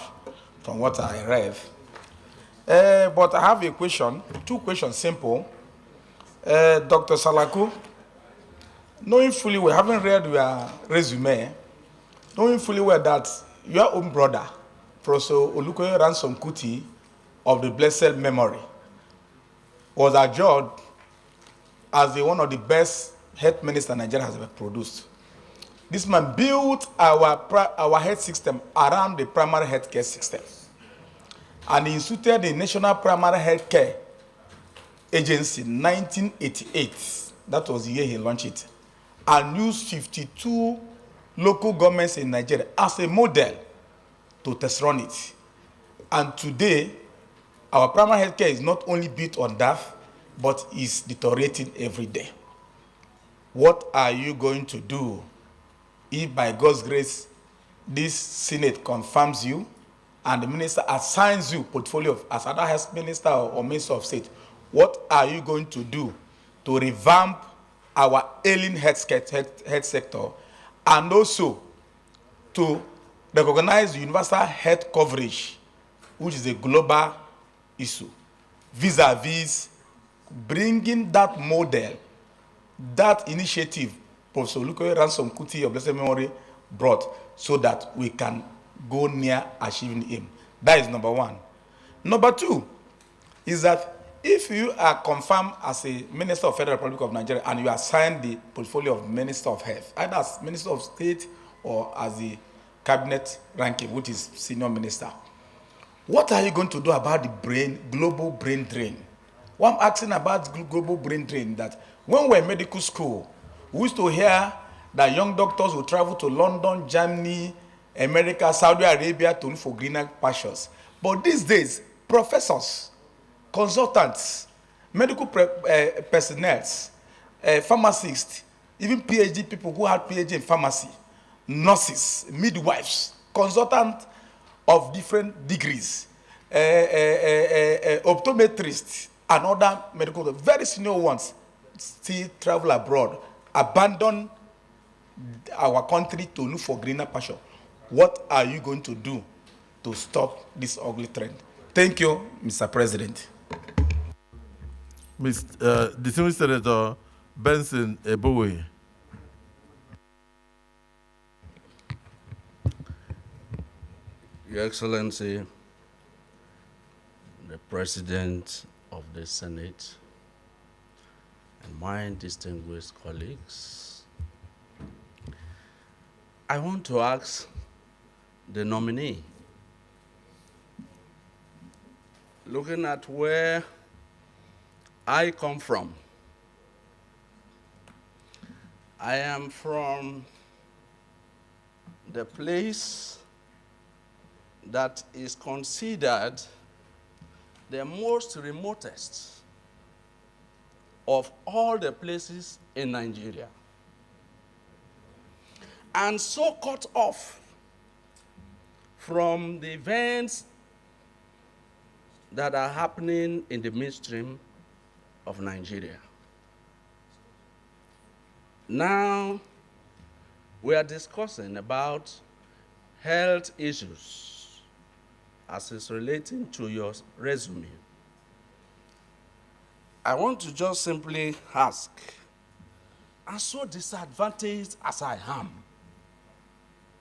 from what I read. But I have a question, two questions, simple. Dr. Salaku, knowing fully well, having read your resume, knowing fully well that your own brother, Professor Olukoya Ransom Kuti, of the blessed memory, was adjured as one of the best health ministers Nigeria has ever produced. This man built our health system around the primary health care system. And he instituted the National Primary Health Care Agency in 1988. That was the year he launched it. And used 52 local governments in Nigeria as a model to test run it. And today, our primary health care is not only built on that, but is deteriorating every day. What are you going to do if by God's grace this Senate confirms you and the minister assigns you portfolio as other health minister or minister of state, what are you going to do to revamp our ailing health sector, and also to recognize universal health coverage, which is a global issue, vis-a-vis bringing that model, that initiative Professor Olukoya Ransom Kuti of blessed memory brought, so that we can go near achieving him. That is number one. Number two is that if you are confirmed as a Minister of Federal Republic of Nigeria and you are assigned the portfolio of Minister of Health, either as Minister of State or as the cabinet ranking, which is senior minister, what are you going to do about the global brain drain? What I'm asking about global brain drain, that when we were in medical school, we used to hear that young doctors will travel to London, Germany, America, Saudi Arabia to look for greener pastures. But these days, professors, consultants, medical personnel, pharmacists, even PhD people who had PhD in pharmacy, nurses, midwives, consultants of different degrees, optometrists, and other medical, very senior ones, still travel abroad, abandon our country to look for greener pasture. What are you going to do to stop this ugly trend? Thank you, Mr. President. Distinguished Senator Benson Ebowe. Your Excellency, the President of the Senate, and my distinguished colleagues, I want to ask the nominee, looking at where I come from, I am from the place that is considered the most remotest of all the places in Nigeria, and so cut off from the events that are happening in the midstream of Nigeria. Now, we are discussing about health issues as it's relating to your resume. I want to just simply ask, as so disadvantaged as I am,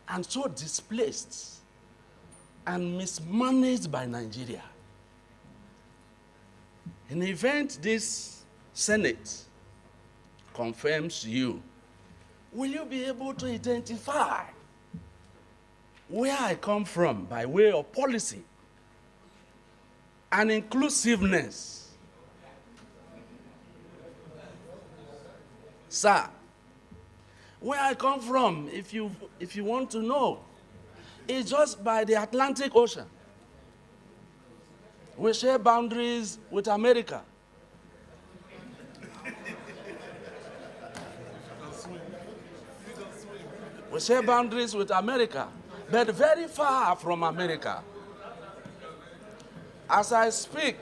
and so displaced and mismanaged by Nigeria, in the event this Senate confirms you, will you be able to identify where I come from by way of policy and inclusiveness? Sir, where I come from, if you want to know, is just by the Atlantic Ocean. We share boundaries with America. We share boundaries with America, but very far from America. As I speak,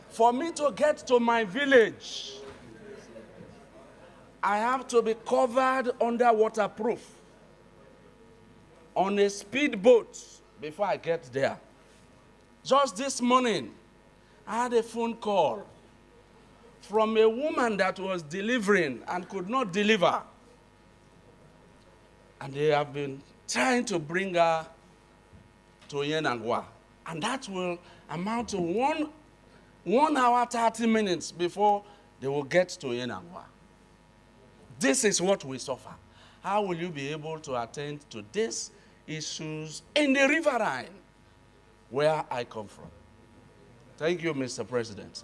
for me to get to my village, I have to be covered under waterproof on a speedboat before I get there. Just this morning, I had a phone call from a woman that was delivering and could not deliver. And they have been trying to bring her to Yenangwa. And that will amount to 1 hour, 30 minutes before they will get to Yenangwa. This is what we suffer. How will you be able to attend to these issues in the riverine where I come from? Thank you, Mr. President.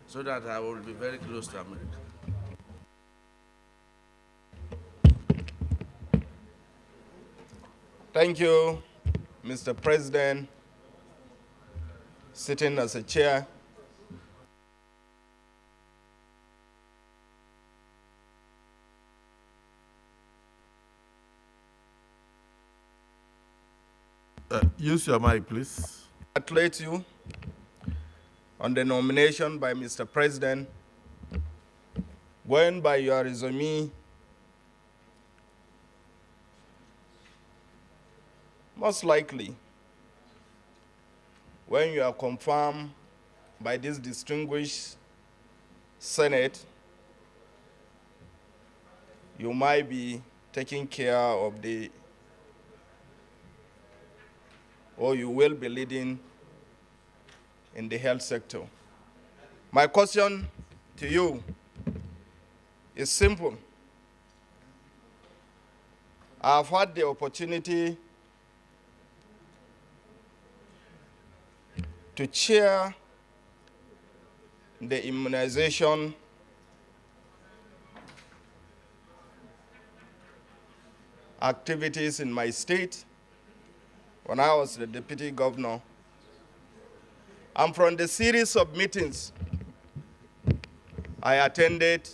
So that I will be very close to America. Thank you, Mr. President, sitting as a chair. Use your mic, please. Congratulate you on the nomination by Mr. President. Going by your resume, most likely, when you are confirmed by this distinguished Senate, you might be taking care of or you will be leading in the health sector. My question to you is simple. I've had the opportunity to chair the immunization activities in my state when I was the deputy governor. And from the series of meetings I attended,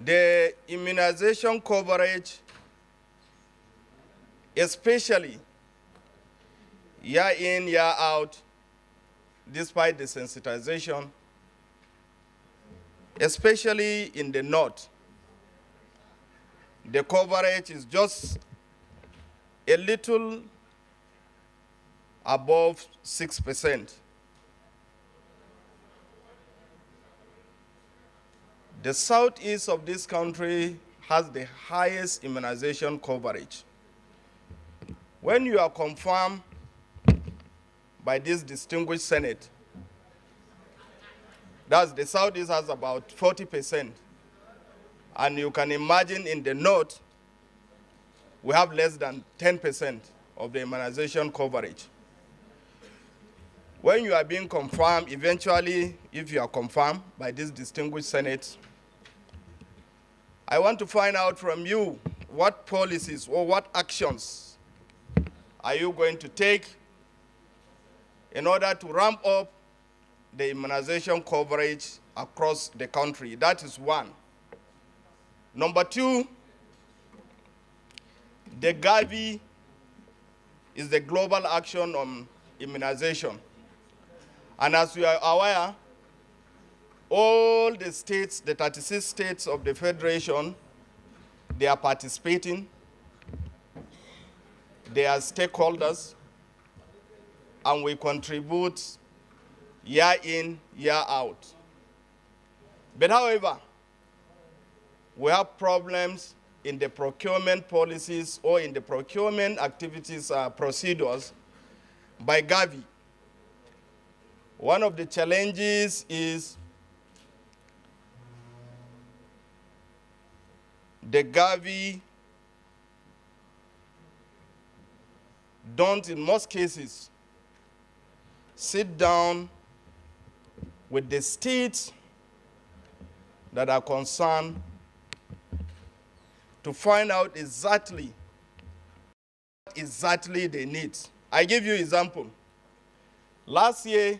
the immunization coverage, especially year in, year out, despite the sensitization, especially in the north, the coverage is just a little above 6%. The southeast of this country has the highest immunization coverage. When you are confirmed by this distinguished Senate, that's the southeast has about 40%. And you can imagine in the north, we have less than 10% of the immunization coverage. When you are being confirmed, eventually, if you are confirmed by this distinguished Senate, I want to find out from you what policies or what actions are you going to take in order to ramp up the immunization coverage across the country. That is one. Number two, the Gavi is the global action on immunization. And as you are aware, all the states, the 36 states of the Federation, they are participating. They are stakeholders, and we contribute year in, year out. But however, we have problems in the procurement policies or in the procurement activities procedures by Gavi. One of the challenges is the Gavi don't, in most cases, sit down with the states that are concerned to find out exactly what they need. I give you an example. Last year,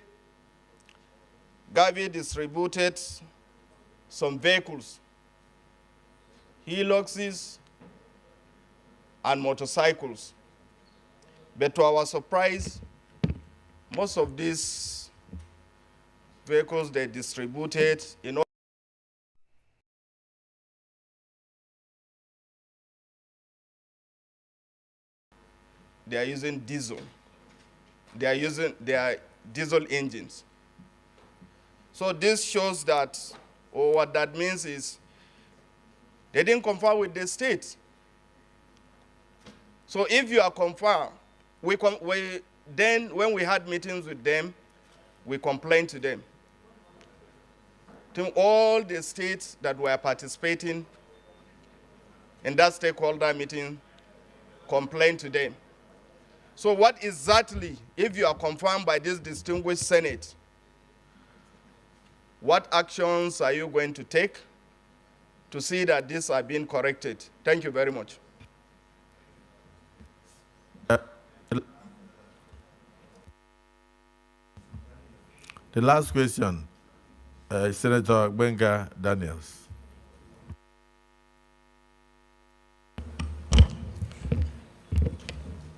Gavi distributed some vehicles, Hiluxes and motorcycles. But to our surprise, most of these vehicles they distributed in order they are using diesel. They are diesel engines. So this shows that, or what that means is, they didn't confirm with the state. So if you are confirmed, then when we had meetings with them, we complained to them. To all the states that were participating in that stakeholder meeting, complained to them. So what exactly, if you are confirmed by this distinguished Senate, what actions are you going to take to see that these are being corrected? Thank you very much. The last question, Senator Benga Daniels.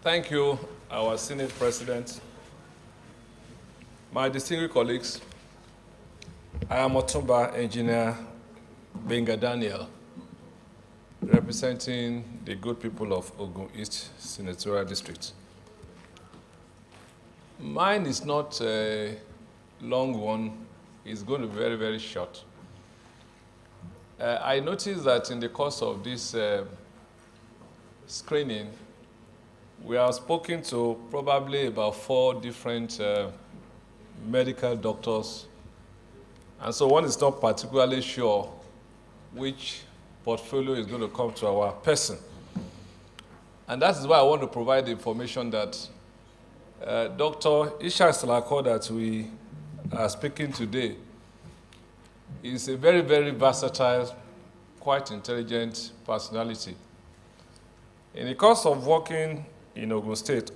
Thank you, our Senate President. My distinguished colleagues, I am Otumba Engineer Benga Daniel, representing the good people of Ogun East Senatorial District. Mine is not a long one. It's going to be very, very short. I noticed that in the course of this screening, we have spoken to probably about 4 different medical doctors. And so one is not particularly sure which portfolio is going to come to our person. And that is why I want to provide the information that Dr. Ishak Salako that we are speaking today is a very, very versatile, quite intelligent personality. In the course of working in Ogun State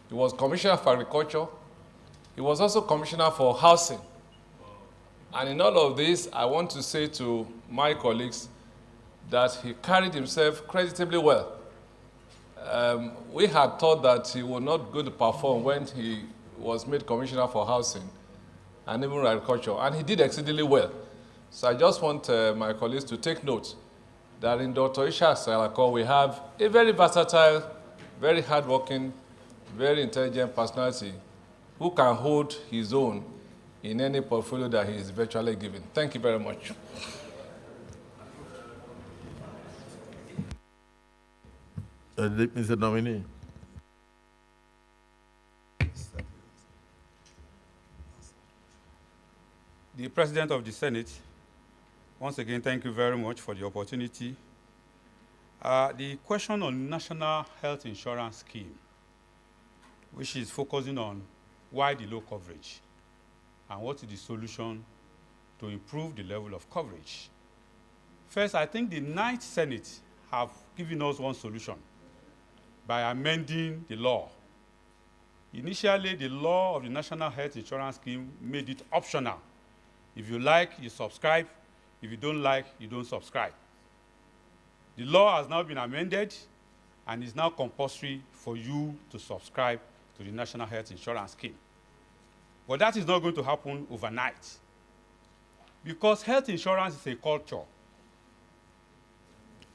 he was Commissioner for Agriculture. He was also Commissioner for Housing. And in all of this, I want to say to my colleagues that he carried himself creditably well. We had thought that he was not going to perform when he was made Commissioner for Housing and even Agriculture, and he did exceedingly well. So I just want my colleagues to take note that in Dr. Ishak Salako, we have a very versatile, very hardworking, very intelligent personality who can hold his own in any portfolio that he is virtually given. Thank you very much. Mr. Nominee. The President of the Senate, once again, thank you very much for the opportunity. The question on National Health Insurance Scheme, which is focusing on why the low coverage and what is the solution to improve the level of coverage. First, I think the 9th Senate have given us one solution by amending the law. Initially, the law of the National Health Insurance Scheme made it optional. If you like, you subscribe. If you don't like, you don't subscribe. The law has now been amended and is now compulsory for you to subscribe to the National Health Insurance Scheme. But that is not going to happen overnight, because health insurance is a culture.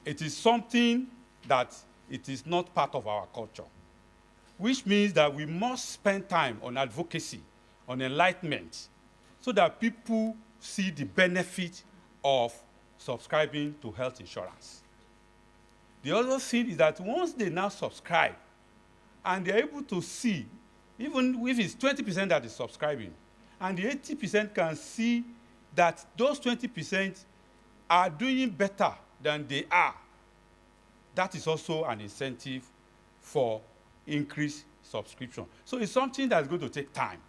It is something that it is not part of our culture, which means that we must spend time on advocacy, on enlightenment, so that people see the benefit of subscribing to health insurance. The other thing is that once they now subscribe, and they're able to see, even if it's 20% that is subscribing, and the 80% can see that those 20% are doing better than they are, that is also an incentive for increased subscription. So it's something that's going to take time,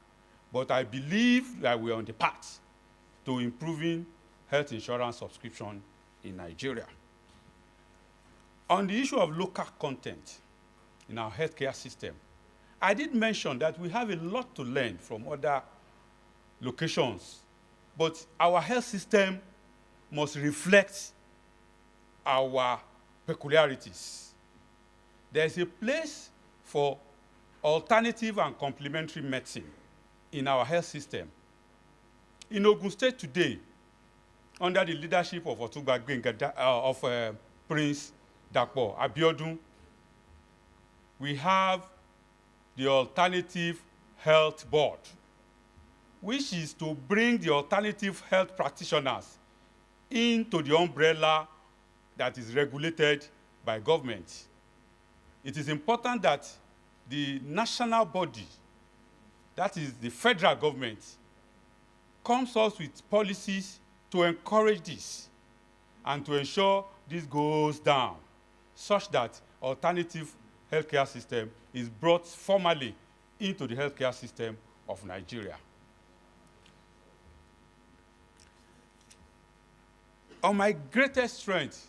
but I believe that we're on the path to improving health insurance subscription in Nigeria. On the issue of local content in our healthcare system, I did mention that we have a lot to learn from other locations, but our health system must reflect our peculiarities. There's a place for alternative and complementary medicine in our health system. In Ogun State today, under the leadership of Prince Dapo Abiodun, we have the Alternative Health Board, which is to bring the alternative health practitioners into the umbrella that is regulated by government. It is important that the national body, that is the federal government, comes up with policies to encourage this and to ensure this goes down, such that alternative healthcare system is brought formally into the healthcare system of Nigeria. On my greatest strength,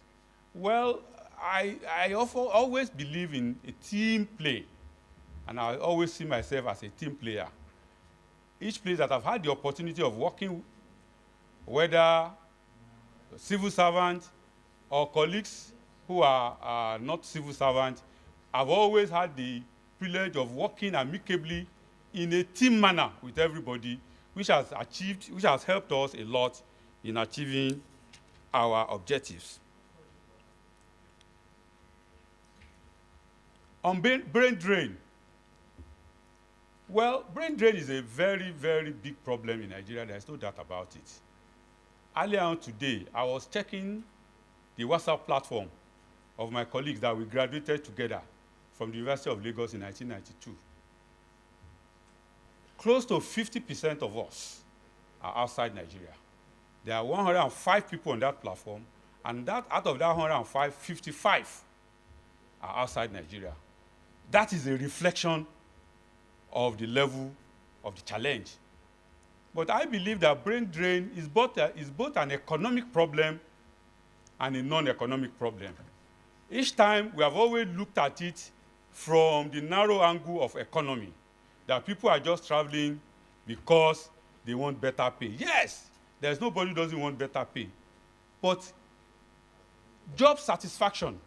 well, I always believe in a team play, and I always see myself as a team player. Each place that I've had the opportunity of working, whether civil servants or colleagues who are not civil servants, I've always had the privilege of working amicably in a team manner with everybody, which has helped us a lot in achieving our objectives. On brain drain. Well, brain drain is a very, very big problem in Nigeria. There's no doubt about it. Earlier on today, I was checking the WhatsApp platform of my colleagues that we graduated together from the University of Lagos in 1992. Close to 50% of us are outside Nigeria. There are 105 people on that platform, and out of that 105, 55 are outside Nigeria. That is a reflection of the level of the challenge. But I believe that brain drain is both an economic problem and a non-economic problem. Each time, we have always looked at it from the narrow angle of economy, that people are just traveling because they want better pay. Yes, there's nobody who doesn't want better pay. But job satisfaction,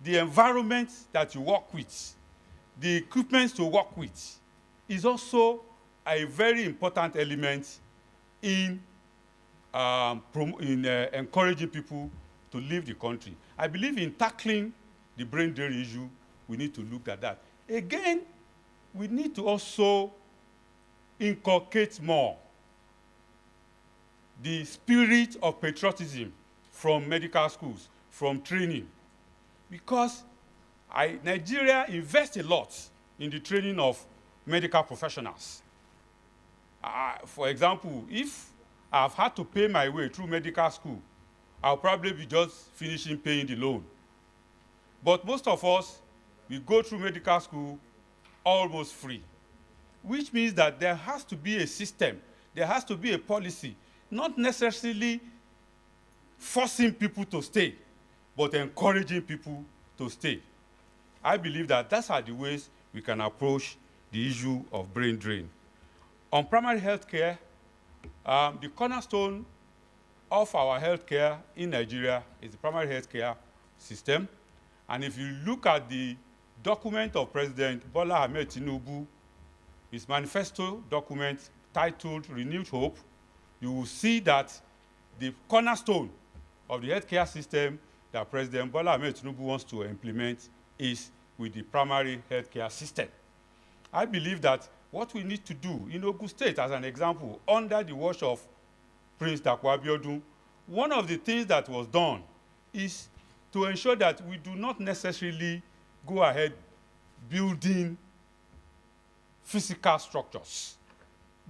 the environment that you work with, the equipment to work with, is also a very important element in encouraging people to leave the country. I believe in tackling the brain drain issue, we need to look at that. Again, we need to also inculcate more the spirit of patriotism from medical schools, from training. Because Nigeria invests a lot in the training of medical professionals. For example, if I've had to pay my way through medical school, I'll probably be just finishing paying the loan. But most of us, we go through medical school almost free, which means that there has to be a system, there has to be a policy, not necessarily forcing people to stay, but encouraging people to stay. I believe that those are the ways we can approach the issue of brain drain. On primary health care, the cornerstone of our health care in Nigeria is the primary health care system. And if you look at the document of President Bola Ahmed Tinubu, his manifesto document titled Renewed Hope, you will see that the cornerstone of the healthcare system that President Bola Ahmed Tinubu wants to implement is with the primary healthcare system. I believe that what we need to do in Ogun State, as an example, under the watch of Prince Dapo Abiodun, one of the things that was done is to ensure that we do not necessarily go ahead building physical structures.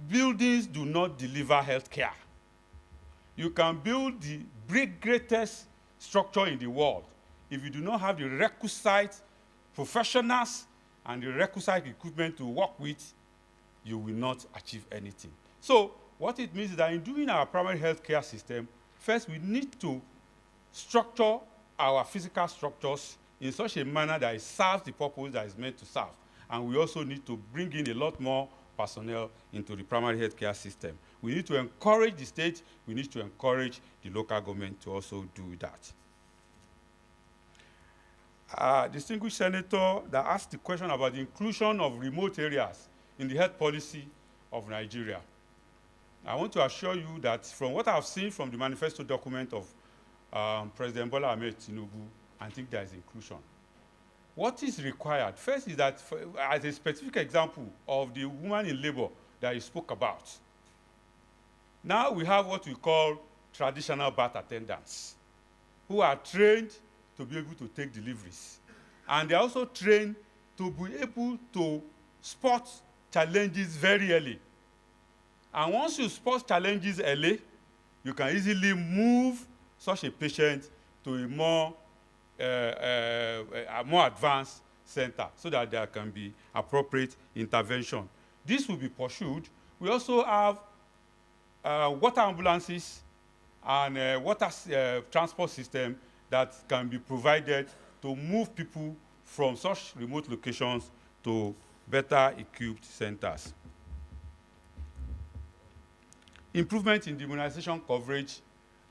Buildings do not deliver health care. You can build the greatest structure in the world. If you do not have the requisite professionals and the requisite equipment to work with, you will not achieve anything. So what it means is that in doing our primary health care system, first we need to structure our physical structures in such a manner that it serves the purpose that it's meant to serve. And we also need to bring in a lot more personnel into the primary health care system. We need to encourage the state, we need to encourage the local government to also do that. Distinguished senator that asked the question about the inclusion of remote areas in the health policy of Nigeria. I want to assure you that from what I've seen from the manifesto document of President Bola Ahmed Tinubu, I think there is inclusion. What is required, first is that, as a specific example of the woman in labor that you spoke about, now we have what we call traditional birth attendants, who are trained to be able to take deliveries. And they're also trained to be able to spot challenges very early. And once you spot challenges early, you can easily move such a patient to a more advanced center so that there can be appropriate intervention. This will be pursued. We also have water ambulances and water transport system that can be provided to move people from such remote locations to better equipped centers. Improvement in the immunization coverage.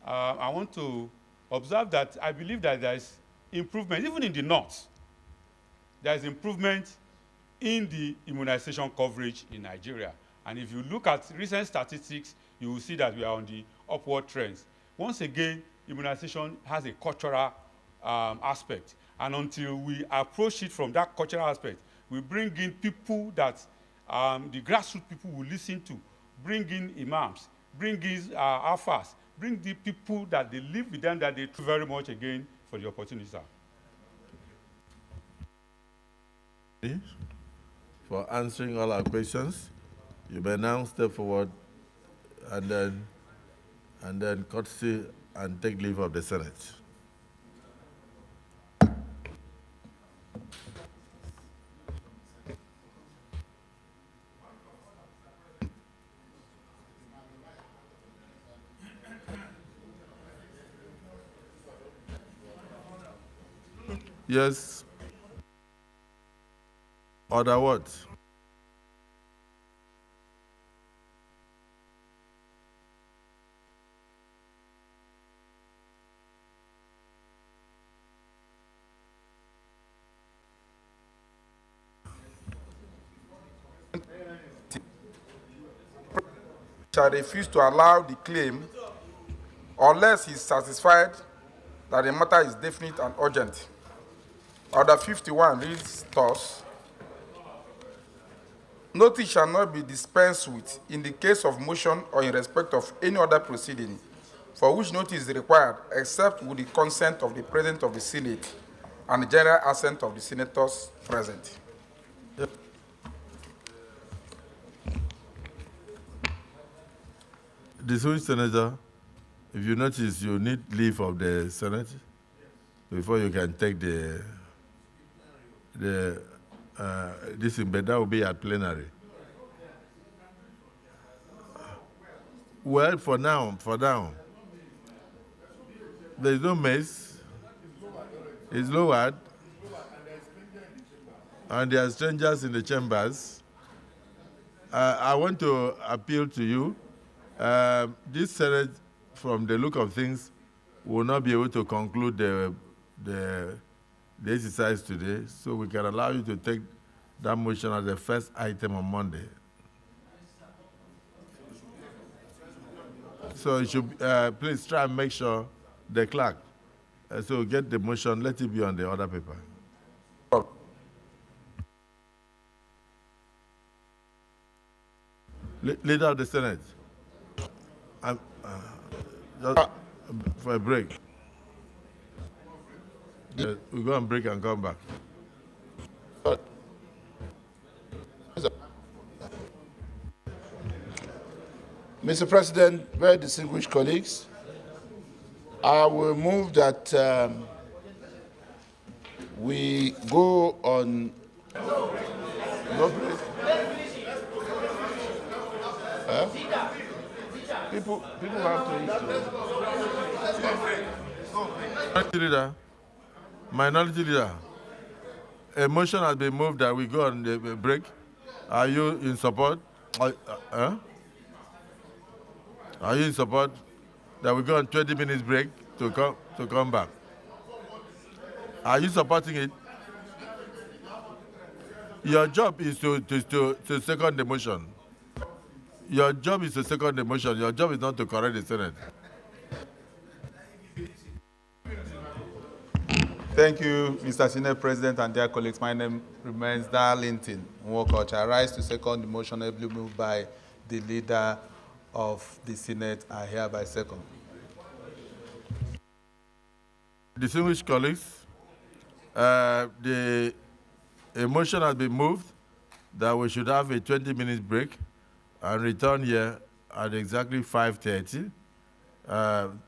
I want to observe that I believe that there is improvement, even in the north. there is improvement in the immunization coverage in Nigeria. And if you look at recent statistics, you will see that we are on the upward trends. Once again, immunization has a cultural aspect. And until we approach it from that cultural aspect, we bring in people that the grassroots people will listen to, bring in imams, bring in alphas, bring the people that they live with them, that they do very much again for the opportunity, sir. For answering all our questions. You may now step forward and then courtesy and take leave of the Senate. Yes. Order what? Shall refuse to allow the claim unless he is satisfied that the matter is definite and urgent. Order 51 reads thus: notice shall not be dispensed with in the case of motion or in respect of any other proceeding for which notice is required except with the consent of the President of the Senate and the general assent of the senators present. Distinguished Senator, if you notice, you need leave of the Senate before you can take this, but that will be at plenary. Well, for now, there is no mess. It's lowered, and there are strangers in the chambers. I want to appeal to you. This Senate, from the look of things, will not be able to conclude the exercise today, so we can allow you to take that motion as the first item on Monday. So you should please try and make sure the clerk, so get the motion, let it be on the other paper. Leader of the Senate. Just for a break. We'll go and break and come back. Mr. President, very distinguished colleagues, I will move that we go on. No break. Huh? People have to eat. Minority Leader, a motion has been moved that we go on the break. Are you in support? Are you in support that we go on 20 minutes break to come back? Are you supporting it? Your job is to second the motion. Your job is to second the motion. Your job is not to correct the Senate. Thank you, Mr. Senate President and dear colleagues. My name remains Darlington Nwokocha. I rise to second the motion ably moved by the Leader of the Senate. I hereby second. Distinguished colleagues, a motion has been moved that we should have a 20-minute break and return here at exactly 5:30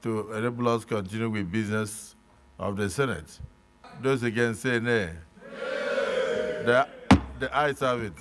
to enable us to continue with business of the Senate. Those against say nay. The ayes have it.